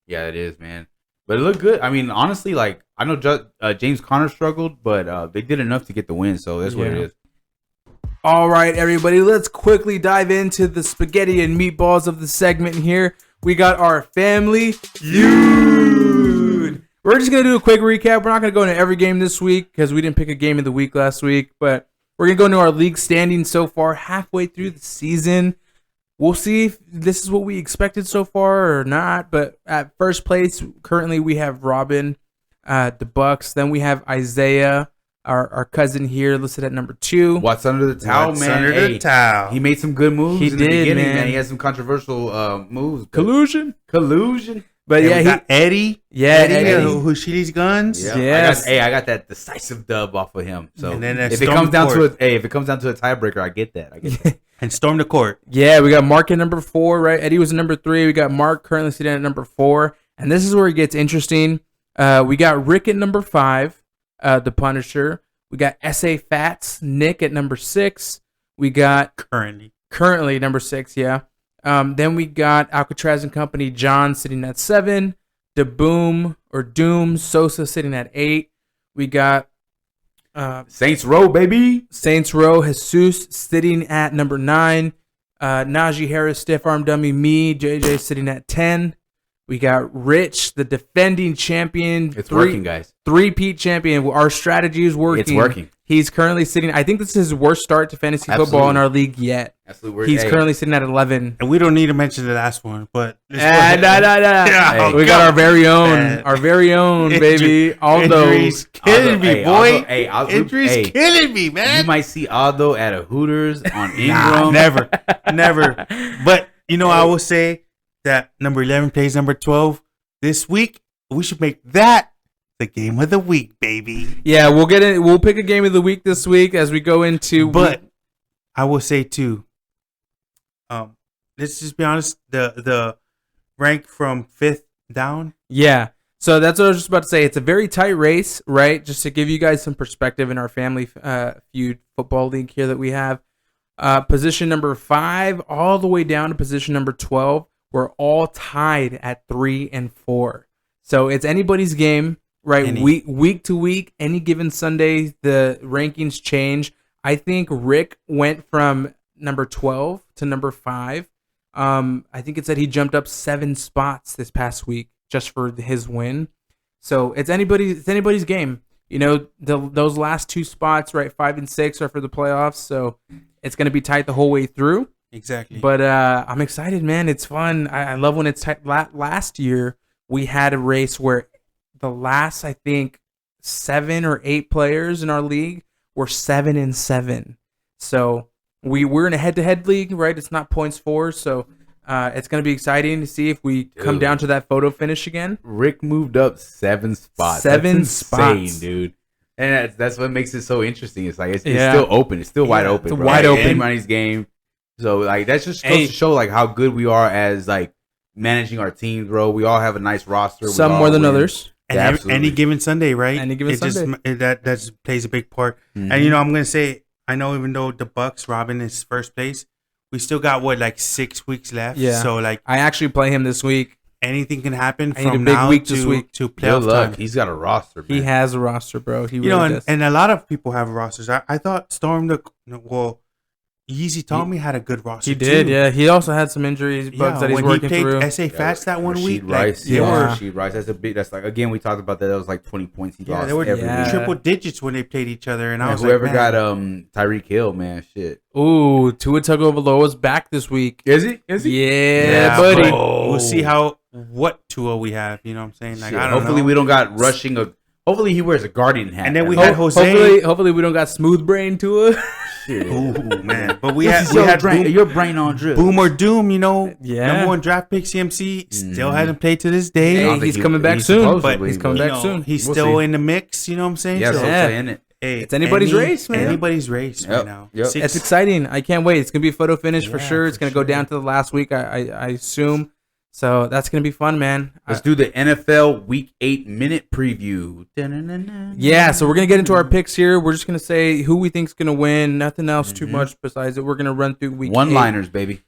Yeah, it is, man. But it looked good. I mean, honestly, I know James Conner struggled, but they did enough to get the win, so that's what it is. All right, everybody, let's quickly dive into the spaghetti and meatballs of the segment here. We got our family feud. We're just going to do a quick recap. We're not going to go into every game this week because we didn't pick a game of the week last week, but we're going to go into our league standings so far, halfway through the season. We'll see if this is what we expected so far or not, but at first place, currently we have Robin, the Bucks. Then we have Isaiah, our cousin here, listed at number 2. What's under the towel, man? Under the towel. He made some good moves in the beginning, man. He had some controversial moves. Collusion. But we got Eddie. Yeah, Eddie. Who shoots these guns. Yeah. Yes. I got that decisive dub off of him. So and then if it comes down to a tiebreaker, I get that. And storm the court. Yeah, we got Mark at number 4, right? Eddie was at number 3. We got Mark currently sitting at number 4. And this is where it gets interesting. We got Rick at number 5, the Punisher. We got S.A. Fats, Nick at number 6. We got currently number 6, yeah. Then we got Alcatraz and Company, John sitting at 7. Doom, Sosa sitting at 8. We got Saints Row, baby. Saints Row, Jesus sitting at number 9. Najee Harris, Stiff Arm Dummy, me, JJ sitting at 10. We got Rich, the defending champion. It's working, guys. 3-peat champion. Our strategy is working. It's working. He's currently sitting. I think this is his worst start to fantasy football in our league yet. Absolutely. He's currently sitting at 11. And we don't need to mention the last one, but no. Yeah, we got our very own, baby. Aldo. Injuries killing me, boy. Injuries killing me, man. You might see Aldo at a Hooters on Ingram. Never. But, I will say that number 11 plays number 12 this week. We should make that the game of the week, baby. Yeah, we'll get it. We'll pick a game of the week this week as we go into. But I will say too. Let's just be honest. The rank from 5th down. Yeah. So that's what I was just about to say. It's a very tight race, right? Just to give you guys some perspective in our family feud football league here that we have. Position number 5 all the way down to position number 12. We're all tied at 3 and 4. So it's anybody's game, right? Week to week, any given Sunday, the rankings change. I think Rick went from number 12 to number 5. I think it said he jumped up 7 spots this past week just for his win. So it's anybody's game. Those last 2 spots, right? 5 and 6 are for the playoffs. So it's going to be tight the whole way through. Exactly. But I'm excited, man. It's fun. I love when it's tight. Last year, we had a race where the last, I think, 7 or 8 players in our league were 7 and 7. So we're in a head-to-head league, right? It's not points for. So it's going to be exciting to see if we come down to that photo finish again. Rick moved up 7 spots. 7 spots, spots, dude. And that's what makes it so interesting. It's like it's still open. It's still wide open. It's wide open. Anybody's game. So like that's just goes to show like how good we are as like managing our teams, bro. We all have a nice roster. Some more than others. And any given Sunday, right? Any given Sunday. That just plays a big part. Mm-hmm. And I'm gonna say, I know even though the Bucks, Robin is first place, we still got 6 weeks left. Yeah. So I actually play him this week. Anything can happen from from big now week to this week. To playoff time. He's got a roster, man. He has a roster, bro. He really does. And a lot of people have rosters. I thought Yeezy Tommy had a good roster. He did, too. yeah. He also had some injuries, bugs that he's working through. When he played SA Fats that one week, Rice. Rasheed Rice. That's like again we talked about that. That was like 20 points he lost. They were every week. triple digits when they played each other. And I was whoever like, got Tyreek Hill, man, shit. Ooh, Tua Tagovailoa's back this week. Is he? Yeah, buddy. We'll see what Tua we have. You know what I'm saying? I don't hopefully know. we don't got rushing. Hopefully he wears a Guardian hat. And then we had Jose. Hopefully we don't got smooth brain Tua. Ooh, man. But we had your brain on drip. Boom or Doom, Yeah. Number 1 draft pick CMC still hasn't played to this day. Hey, he's coming back soon. But he's coming back soon. He's still in the mix, you know what I'm saying? Yeah, in it. Hey, it's anybody's race, man. Anybody's race right now. Yep. It's exciting. I can't wait. It's gonna be a photo finish for sure. It's gonna go down to the last week, I assume. So that's gonna be fun, man. Let's do the NFL Week 8 minute preview. Yeah, so we're gonna get into our picks here. We're just gonna say who we think's gonna win. Nothing else too much besides it. We're gonna run through week 8. One-liners, baby.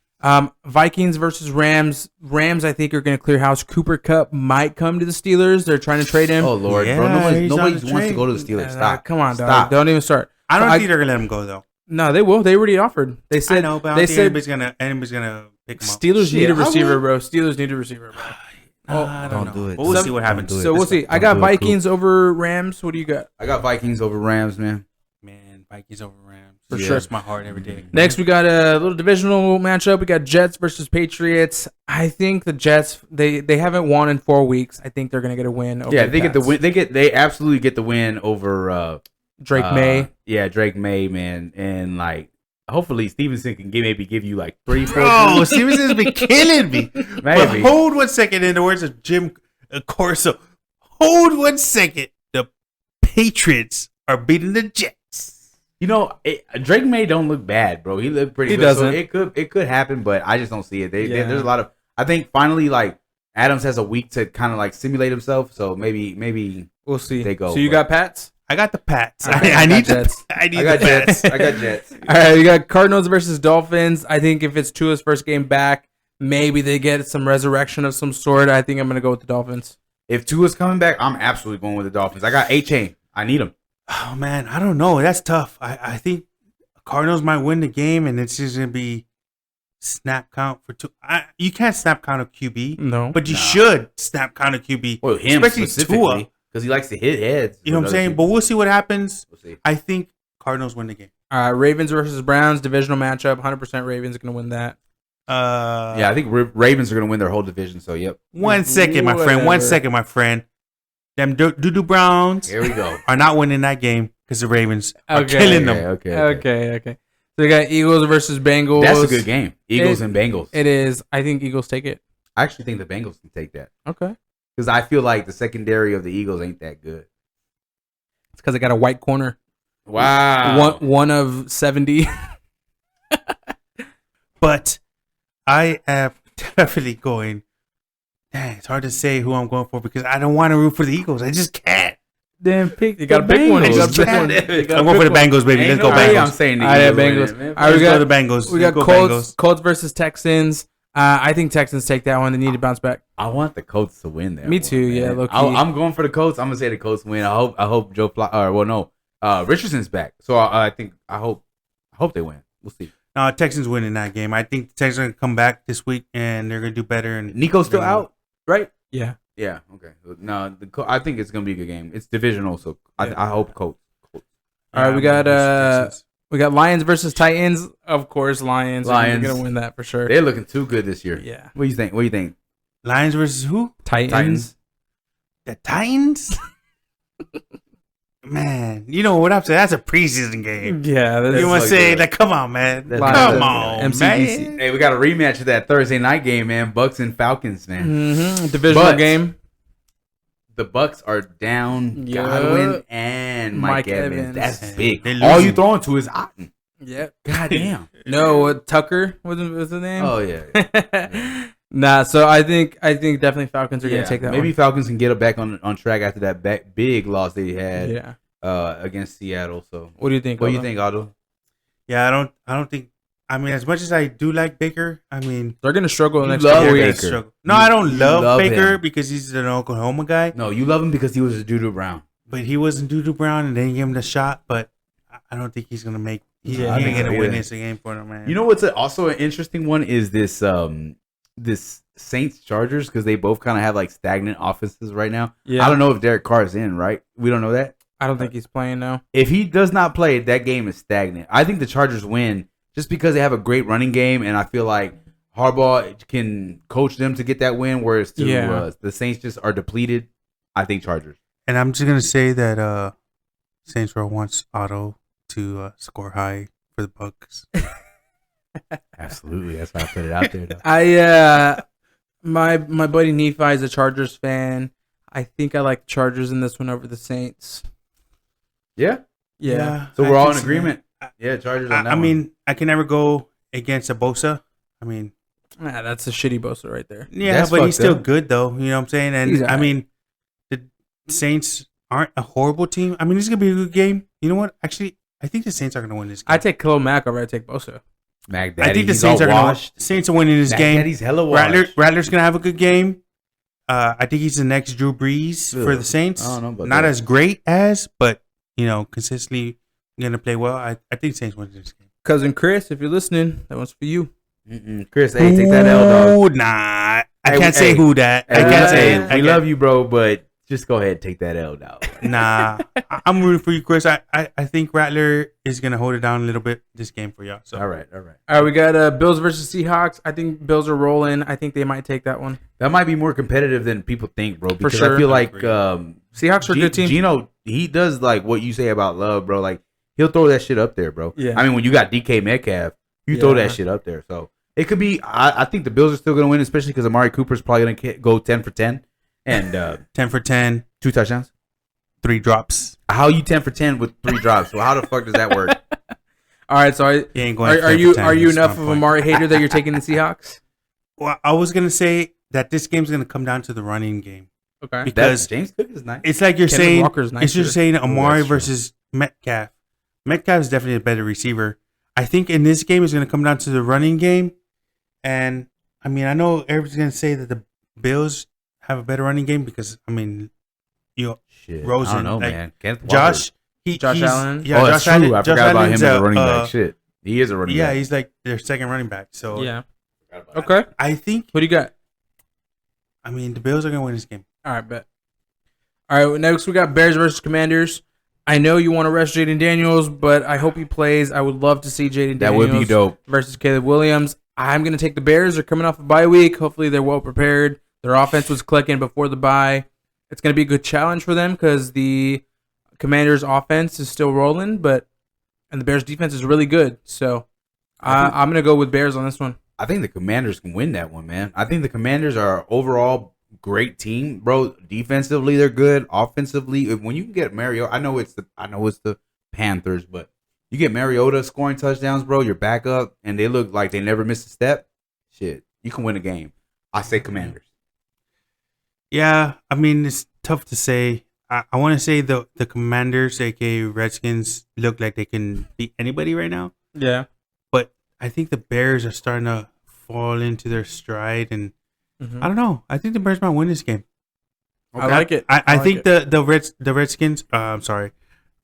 Vikings versus Rams. Rams, I think, are gonna clear house. Cooper Kupp might come to the Steelers. They're trying to trade him. Oh Lord, bro! Nobody wants to go to the Steelers. Stop. Come on, dog. Don't even start. I don't think they're gonna let him go though. No, they will. They already offered. They said. I know, but I don't think anybody's gonna pick him up. Steelers need a receiver, bro. Steelers need a receiver, bro. I don't do know. it. But we'll see what happens. So we'll see. I got Vikings over Rams. What do you got? I got Vikings over Rams, man. Man, Vikings over Rams. For sure. It's my heart every day. Next, we got a little divisional matchup. We got Jets versus Patriots. I think the Jets, they haven't won in 4 weeks. I think they're gonna get a win. Over they get the win. They absolutely get the win over Drake May. Yeah, Drake May, man, and hopefully Stevenson can maybe give you 3, 4. Oh, Stevenson's been killing me. Maybe. But hold 1 second. In the words of Jim Corso, hold 1 second. The Patriots are beating the Jets. Drake May don't look bad, bro. He looked pretty good. Doesn't. So it could happen, but I just don't see it. There's a lot of. I think finally, Adams has a week to kind of simulate himself. So maybe we'll see. They go. So you got Pats? I got the Pats. I need Jets. I got Jets. I got Jets. All right, we got Cardinals versus Dolphins. I think if it's Tua's first game back, maybe they get some resurrection of some sort. I think I'm going to go with the Dolphins. If Tua's coming back, I'm absolutely going with the Dolphins. I got A-Chain. I need him. Oh, man. I don't know. That's tough. I think Cardinals might win the game, and it's just going to be snap count for two. You can't snap count a QB. No. But you should snap count a QB. Well, him especially specifically. Because he likes to hit heads. You know what I'm saying? People. But we'll see what happens. We'll see. I think Cardinals win the game. Ravens versus Browns, divisional matchup. 100% Ravens are going to win that. Yeah, I think Ravens are going to win their whole division. So, yep. 1 second, my friend. 1 second, my friend. Them doo-doo Browns here we go. Are not winning that game because the Ravens are killing them. Okay. So we got Eagles versus Bengals. That's a good game. Eagles and Bengals. It is. I think Eagles take it. I actually think the Bengals can take that. Okay. Because I feel like the secondary of the Eagles ain't that good. It's because they got a white corner. Wow. One of 70. But I am definitely going. Dang, it's hard to say who I'm going for because I don't want to root for the Eagles. I just can't. Then pick. You got to pick one. I'm going for the Bengals, baby. Let's go Bengals. I'm saying the Bengals. All right, we got the Bengals. We got Colts versus Texans. I think Texans take that one. They need to bounce back. I want the Colts to win that. Me too. Yeah, low-key. I'm going for the Colts. I'm gonna say the Colts win. I hope Joe Richardson's back. So I hope they win. We'll see. Texans win in that game. I think the Texans are gonna come back this week and they're gonna do better. And Nico's still out, right? Yeah. Yeah. Okay. No, I think it's gonna be a good game. It's divisional, so I hope Colts. All right, we got Lions versus Titans. Of course, Lions are gonna win that for sure. They're looking too good this year. Yeah. What do you think? Lions versus who? Titans. The Titans. Man, you know what I'm saying? That's a preseason game. Yeah, you want to say like, come on, man, come on, MCDC. Man. Hey, we got a rematch of that Thursday night game, man. Bucks and Falcons, man. Mm-hmm. Divisional game. The Bucks are down Godwin and Mike Evans. That's big. All you throwing to is Otten. Yep. Goddamn. No, Tucker was the name. Oh yeah. Nah, so I think definitely Falcons are gonna take that. Maybe Falcons can get it back on track after that big loss they had. Yeah. Against Seattle. So what do you think? What do you think, Otto? Yeah, I don't think. I mean, as much as I do like Baker, I mean they're gonna struggle the next couple weeks. No, I don't love Baker because he's an Oklahoma guy. No, you love him because he was a Doo-Doo Brown. But he wasn't Doo-Doo Brown, and they didn't give him the shot. But I don't think he's gonna make. He ain't gonna win this game for them, man. You know what's also an interesting one is this this Saints Chargers because they both kind of have like stagnant offenses right now. Yeah. I don't know if Derek Carr is in, right? We don't know that. I don't think he's playing now. If he does not play, that game is stagnant. I think the Chargers win just because they have a great running game, and I feel like Harbaugh can coach them to get that win, whereas the Saints just are depleted. I think Chargers. And I'm just gonna say that Saints Row wants Otto to score high for the Bucks. Absolutely, that's why I put it out there. Though. My buddy Nephi is a Chargers fan. I think I like Chargers in this one over the Saints. Yeah. So we're all in agreement. Yeah, Chargers. I mean, I can never go against a Bosa. I mean, that's a shitty Bosa right there. Yeah, that's but he's still good though. You know what I'm saying? And I mean, the Saints aren't a horrible team. I mean, this is gonna be a good game. You know what? Actually, I think the Saints are gonna win this game. I take Khalil Mack over. I take Bosa. Mac Daddy, I think the Saints are gonna. Saints are winning this game. Daddy's hella washed. Rattler's gonna have a good game. I think he's the next Drew Brees for the Saints. I don't know about Not as great as, but consistently gonna play well. I think Saints win this game. Cousin Chris, if you're listening, that one's for you. Chris, hey, take that L, dog. Nah, I can't say who that. I can't say it. We love you, bro, but just go ahead and take that L, dog. Nah, I'm rooting for you, Chris. I think Rattler is gonna hold it down a little bit this game for y'all. So all right. We got Bills versus Seahawks. I think Bills are rolling. I think they might take that one. That might be more competitive than people think, bro. Because for sure. I feel like Seahawks are a good team. Gino, he does like what you say about Love, bro. Like he'll throw that shit up there, bro. Yeah. I mean, when you got DK Metcalf, you throw that shit up there. So it could be. I think the Bills are still gonna win, especially because Amari Cooper's probably gonna go 10 for 10 and 10 for 10, 2 touchdowns, 3 drops. How you 10 for 10 with 3 drops? Well, how the fuck does that work? All right, so are you enough of a Amari hater that you're taking the Seahawks? Well, I was gonna say that this game's gonna come down to the running game. Okay, because James Cook is nice. It's like you're saying. It's just saying Amari versus Metcalf. Metcalf is definitely a better receiver. I think in this game it's gonna come down to the running game, and I mean I know everybody's gonna say that the Bills have a better running game because I mean, Rosen, I don't know, man. Josh Allen. Yeah, Josh Allen. I forgot about him as a running back. Shit, he is a running back. Yeah, he's like their second running back. So Okay. I think. What do you got? I mean, the Bills are gonna win this game. All right, bet. All right, next we got Bears versus Commanders. I know you want to rest Jaden Daniels, but I hope he plays. I would love to see Jaden Daniels. That would be dope. Versus Caleb Williams. I'm going to take the Bears. They're coming off a bye week. Hopefully they're well prepared. Their offense was clicking before the bye. It's going to be a good challenge for them because the Commanders' offense is still rolling, and the Bears' defense is really good. So I'm going to go with Bears on this one. I think the Commanders can win that one, man. I think the Commanders are overall great team, bro. Defensively, they're good. Offensively, when you can get Mariota, I know it's the Panthers, but you get Mariota scoring touchdowns, bro. You're back up, and they look like they never missed a step. Shit, you can win a game. I say Commanders. Yeah, I mean it's tough to say. I want to say the Commanders, aka Redskins, look like they can beat anybody right now. Yeah, but I think the Bears are starting to fall into their stride, and I don't know. I think the Bears might win this game. Okay. I like it. I think the Redskins,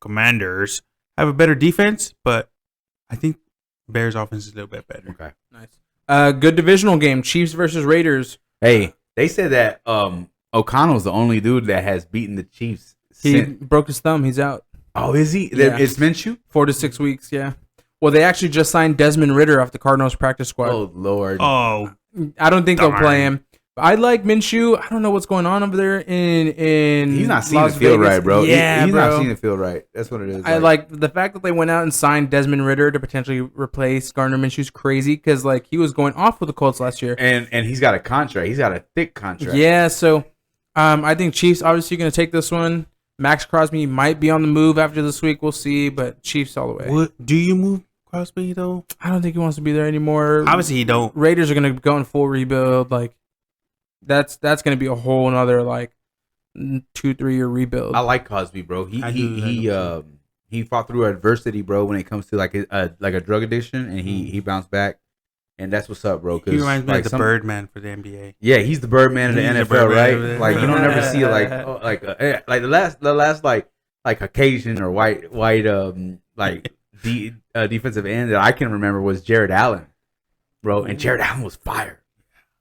Commanders have a better defense, but I think Bears offense is a little bit better. Okay, nice. Good divisional game: Chiefs versus Raiders. Hey, they said that O'Connell's the only dude that has beaten the Chiefs. He broke his thumb. He's out. Oh, is he? Yeah. It's Minshew? 4 to 6 weeks. Yeah. Well, they actually just signed Desmond Ridder off the Cardinals practice squad. Oh Lord. Oh, I don't think they'll play him. I like Minshew. I don't know what's going on over there in he's not seeing Las the field Vegas. right, bro. Yeah, he's bro. not seeing the field right. That's what it is. I like the fact that they went out and signed Desmond Ridder to potentially replace Gardner Minshew's crazy because he was going off with the Colts last year, and he's got a contract. He's got a thick contract. Yeah, so I think Chiefs obviously going to take this one. Max Crosby might be on the move after this week. We'll see, but Chiefs all the way. What do you move Crosby though? I don't think he wants to be there anymore. Obviously, he don't. Raiders are going to go in full rebuild. That's going to be a whole another 2-3 year rebuild. I like Cosby, bro. He fought through adversity, bro. When it comes to a drug addiction, and he bounced back, and that's what's up, bro. He reminds me of the Birdman for the NBA. Yeah, he's the Birdman of the NFL, right? You don't ever see the last Caucasian or white defensive end that I can remember was Jared Allen, bro, and Jared Allen was fire.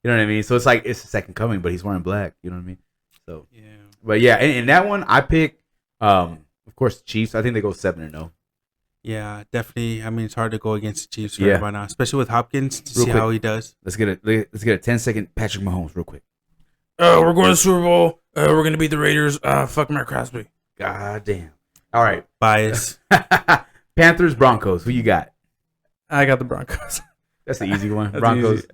You know what I mean? So it's it's the second coming, but he's wearing black. You know what I mean? So yeah. But yeah, in that one, I pick, of course, the Chiefs. I think they go 7-0. Yeah, definitely. I mean, it's hard to go against the Chiefs right now, especially with Hopkins to see how he does. Let's get a 10-second Patrick Mahomes real quick. We're going to the Super Bowl. We're going to beat the Raiders. Fuck Mark Crosby. God damn. All right. Bias. Panthers, Broncos. Who you got? I got the Broncos. That's the easy one. Broncos. Easy.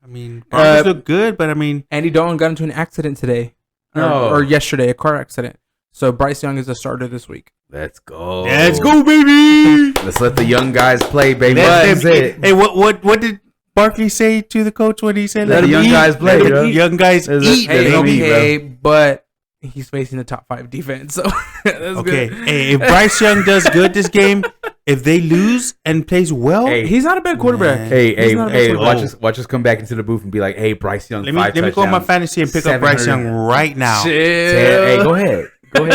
I mean, Broncos look good, but I mean, Andy Dalton got into an accident today, or yesterday, a car accident. So Bryce Young is a starter this week. Let's go. Let's go, baby. Let's let the young guys play, baby. Hey, what did Barkley say to the coach when he said, "Let the young guys play"? Young guys eat. Hey, but he's facing the top 5 defense, so that's okay. Good. Hey, if Bryce Young does good this game, if they lose and plays well, he's not a bad quarterback. Hey, watch us come back into the booth and be like, "Hey, Bryce Young, let me go on my fantasy and pick up Bryce Young right now." Hey, go ahead.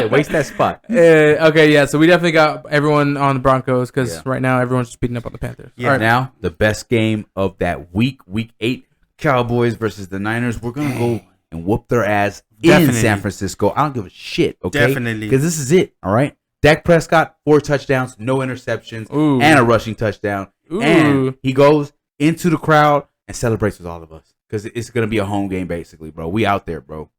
Waste that spot. Okay, yeah. So we definitely got everyone on the Broncos because right now everyone's just beating up on the Panthers. Yeah. Right. Now the best game of that week 8, Cowboys versus the Niners. We're gonna go and whoop their ass in San Francisco. I don't give a shit. Okay, definitely, because this is it. All right. Dak Prescott, 4 touchdowns, no interceptions, and a rushing touchdown. And he goes into the crowd and celebrates with all of us because it's gonna be a home game, basically, bro. We out there, bro.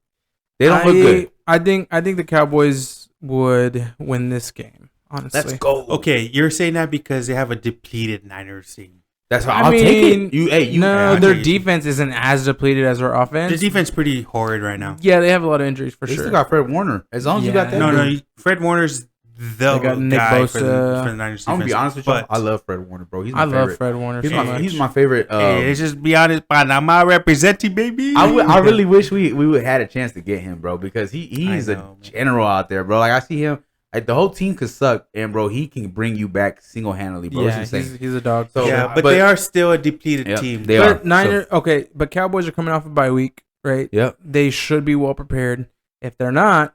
They don't look good. I think the Cowboys would win this game. Honestly, let's go. Okay, you're saying that because they have a depleted Niners team. That's how I'll take it. Their defense isn't as depleted as our offense. The defense pretty horrid right now. Yeah, they have a lot of injuries for sure. They still got Fred Warner. As long as you got that. No, Fred Warner's the guy for the Niners defense. I'm gonna be honest with you. I love Fred Warner, bro. I love Fred Warner. He's my favorite. Hey, let's just be honest, Panama representing, baby. I really wish we would had a chance to get him, bro, because he's a general out there, bro. Like I see him. The whole team could suck, and bro, he can bring you back single handedly, bro. Yeah, he's a dog. So, yeah, but they are still a depleted team. They are. Niners, okay, but Cowboys are coming off a bye week, right? Yep. They should be well prepared. If they're not,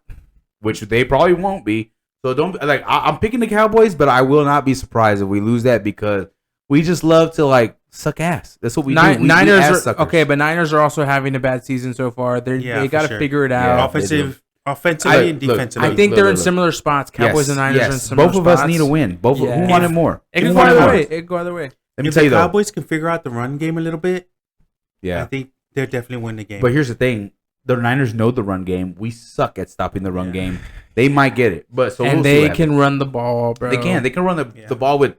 which they probably won't be, so don't I'm picking the Cowboys, but I will not be surprised if we lose that because we just love to suck ass. That's what we do. Niners are okay, but Niners are also having a bad season so far. They got to figure it out. Offensively and defensively. I think they're in similar spots. Cowboys and Niners are in similar spots. Both of us need a win. Who wanted more? It can go either way. It can go either way. Let me tell you, the Cowboys can figure out the run game a little bit. Yeah, I think they'll definitely win the game. But here's the thing: the Niners know the run game. We suck at stopping the run game. They might get it, but they can run the ball, bro. They can run the ball with.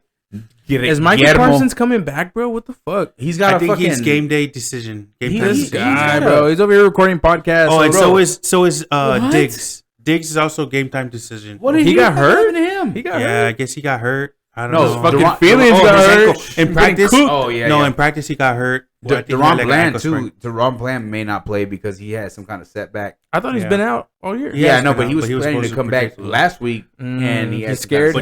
Is Michael Parsons coming back, bro? What the fuck? He's got. I think he's game day decision. This guy, bro. He's over here recording podcasts. Oh, and so is Diggs. Diggs is also game time decision. What did he got hurt? He got hurt. I guess he got hurt. I don't know. Fucking feelings got hurt in practice. Oh yeah. In practice he got hurt. Deron Bland too. Deron Bland may not play because he had some kind of setback. I thought he's been out all year. Yeah, no, but he was planning to come back last week, and he's scared. He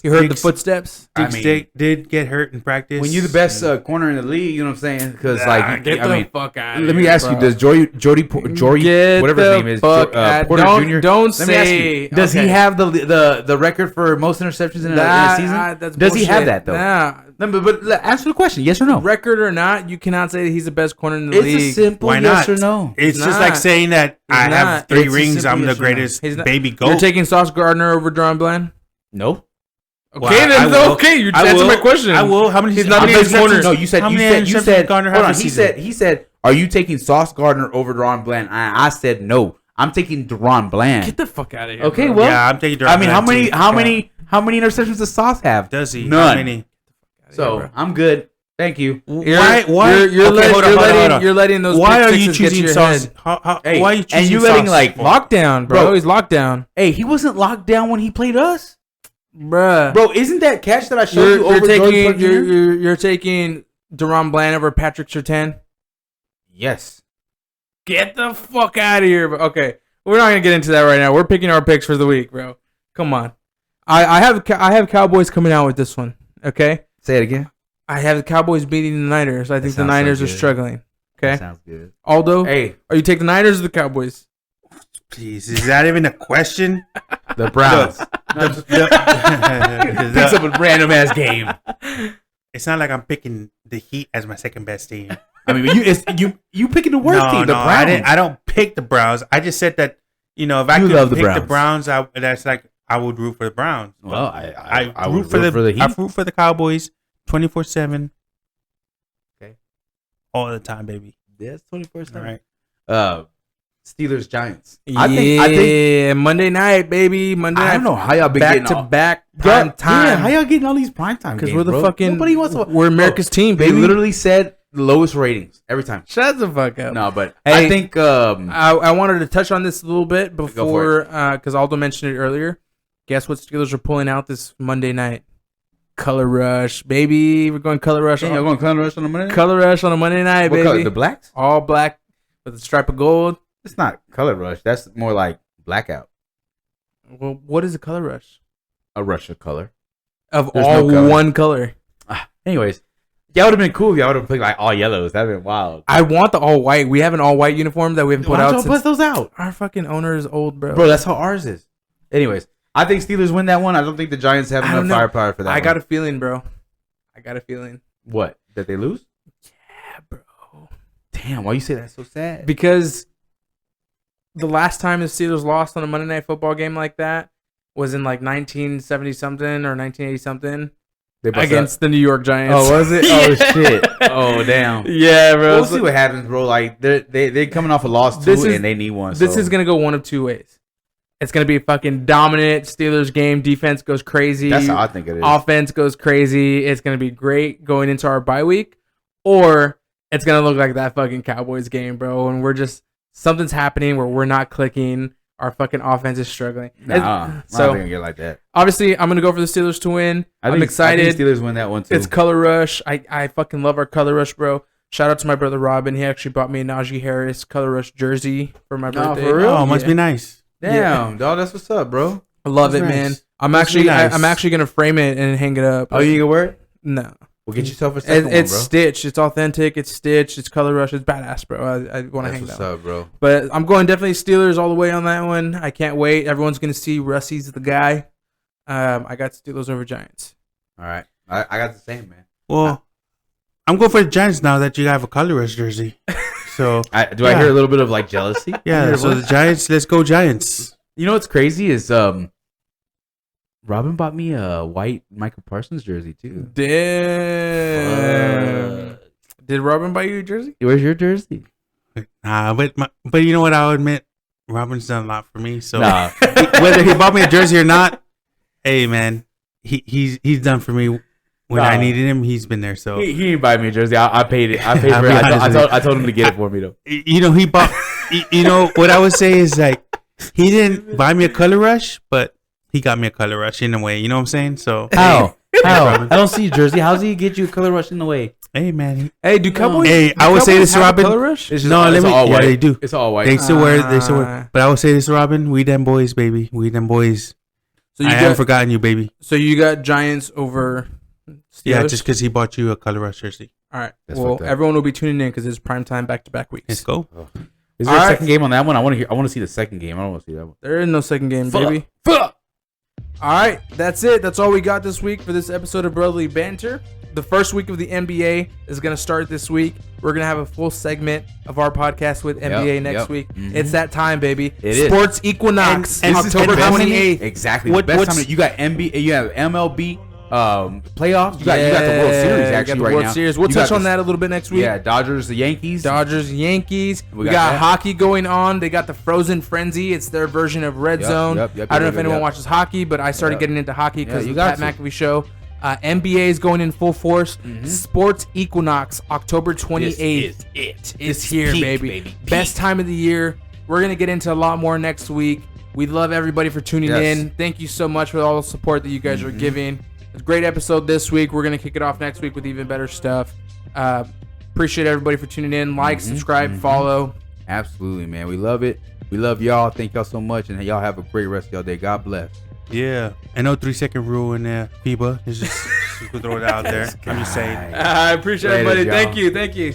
heard the footsteps. Diggs did get hurt in practice. When you're the best corner in the league, you know what I'm saying? Because get the fuck out. Let me ask you: does Jordy, whatever his name is, Porter Jr. Don't say. Does he have the record for most interceptions in a season? Does he have that though? No, but answer the question: yes or no? Record or not, you cannot say that he's the best corner in the league. It's a simple yes or no. It's just like saying that I have 3 rings. I'm the greatest baby goat. You're taking Sauce Gardner over Deron Bland? No. Okay, then okay. You answer my question. I will. How many? He's not in his corner. No, you said Gardner. Hold on. He said, "Are you taking Sauce Gardner over Deron Bland?" I said no. I'm taking Deron Bland. Get the fuck out of here. Okay, well, yeah, I'm taking Deron. I mean, how many interceptions does Sauce have? Does he? None. How many? So I'm good. Thank you. Why? You're letting those. Why are you choosing Sauce? Why are you choosing? And you letting like lockdown, bro? He's locked down. Hey, he wasn't locked down when he played us, bruh. Bro, isn't that catch that I showed you over you're taking Deron Bland over Patrick Surtain? Yes. Get the fuck out of here. Okay, we're not gonna get into that right now. We're picking our picks for the week, bro. Come on. I have Cowboys coming out with this one. Okay. Say it again. I have the Cowboys beating the Niners. I think the Niners are struggling. Okay. That sounds good. Aldo, hey, are you taking the Niners or the Cowboys? Jeez, is that even a question? The Browns. Picks up a random ass game. It's not like I'm picking the Heat as my second best team. I mean, you picking the worst team, the Browns. I don't pick the Browns. I just said that, if I could pick the Browns, I would root for the Browns. Well, I root for the Heat. I root for the Cowboys 24/7. Okay. All the time, baby. Yes, 24/7. All right. Steelers Giants. I think Monday night, baby. Monday night. I don't know how y'all been back to back prime time. Yeah, how y'all getting all these prime time? Because we're the fucking. Nobody wants to. We're America's team, baby. They literally said the lowest ratings every time. Shut the fuck up. No, but hey, I think I wanted to touch on this a little bit before because Aldo mentioned it earlier. Guess what Steelers are pulling out this Monday night? Color Rush, baby. We're going Color Rush. Yeah, we're going Color Rush on a Monday night? Color Rush on a Monday night, what baby. Color? The blacks? All black with a stripe of gold. It's not Color Rush. That's more like blackout. Well, what is a Color Rush? A rush of color. There's all no one color. Anyways, y'all would have been cool if y'all would have picked like all yellows. That'd have been wild. I want the all white. We have an all white uniform that we haven't put out since. Put those out. Our fucking owner is old, bro. Bro, that's how ours is. Anyways, I think Steelers win that one. I don't think the Giants have enough firepower for that. I got a feeling, bro. I got a feeling. What? That they lose? Yeah, bro. Damn, why you say that so sad? Because the last time the Steelers lost on a Monday Night Football game like that was in like 1970 something or 1980 something against the New York Giants. Oh, was it? Oh shit. Oh damn. Yeah, bro. We'll see what happens, bro. Like they're coming off a loss too, and they need one. This is gonna go one of two ways. It's gonna be a fucking dominant Steelers game. Defense goes crazy. That's how I think it is. Offense goes crazy. It's gonna be great going into our bye week, or it's gonna look like that fucking Cowboys game, bro. And we're just something's happening where we're not clicking. Our fucking offense is struggling. So I don't think get like that. Obviously, I'm gonna go for the Steelers to win. I'm excited. I think Steelers win that one too. It's Color Rush. I fucking love our Color Rush, bro. Shout out to my brother Robin. He actually bought me a Najee Harris Color Rush jersey for my birthday. For real? Oh, must be nice. Damn, dog, that's what's up, bro. I love it, man. I'm actually gonna frame it and hang it up. Oh, you gonna wear it? No. Well, get yourself a second one, It's stitched. It's authentic. It's stitched. It's Color Rush. It's badass, bro. I want to hang that. What's up, bro? But I'm going definitely Steelers all the way on that one. I can't wait. Everyone's gonna see Russie's the guy. I got Steelers over Giants. All right, I got the same, man. Well, I'm going for the Giants now that you have a Color Rush jersey. So I hear a little bit of like jealousy? Yeah. So the Giants, let's go Giants. You know what's crazy is Robin bought me a white Michael Parsons jersey too. Damn. Did Robin buy you a jersey? Where's your jersey? Nah, but you know what? I'll admit, Robin's done a lot for me. So whether he bought me a jersey or not, hey man, he's done for me. When I needed him, he's been there. So he didn't buy me a jersey. I paid it. I paid for it. I told him to get it for me though. You know, he bought. You know what I would say is like he didn't buy me a Color Rush, but he got me a Color Rush in a way. You know what I'm saying? So how? I don't see your jersey. How's he get you a Color Rush in the way? Hey man. Hey, do Cowboys? Hey, I would say this, Robin. Color Rush? No, let me. Yeah, they do. It's all white. They still wear. But I would say this, Robin. We them boys, baby. We them boys. So I haven't forgotten you, baby. So you got Giants over Steelers? Yeah, just because he bought you a Color Rush jersey. All right. Well, everyone will be tuning in because it's primetime back-to-back weeks. Let's go. Oh. Is there a second game on that one? I want to see the second game. I don't want to see that one. There is no second game, baby. All right. That's it. That's all we got this week for this episode of Brotherly Banter. The first week of the NBA is going to start this week. We're going to have a full segment of our podcast with NBA next week. Mm-hmm. It's that time, baby. Sports Equinox, and October 28th. Exactly. The best time. You got NBA, you have MLB playoffs. You got the World Series actually right now. World Series. We'll touch on that a little bit next week. Yeah, Dodgers, Yankees. We got hockey going on. They got the Frozen Frenzy. It's their version of Red Zone. I don't know if anyone watches hockey, but I started getting into hockey because of the Pat McAfee show. NBA is going in full force. Mm-hmm. Sports Equinox, October 28th. It's here, baby. Best time of the year. We're going to get into a lot more next week. We love everybody for tuning in. Thank you so much for all the support that you guys are giving. It's a great episode this week. We're going to kick it off next week with even better stuff. Appreciate everybody for tuning in. Like, subscribe, follow. Absolutely, man. We love it. We love y'all. Thank y'all so much. And y'all have a great rest of y'all day. God bless. Yeah, I know 3-second rule in there, FIBA. It's just throw it out there. I'm just saying. I appreciate everybody. Thank you.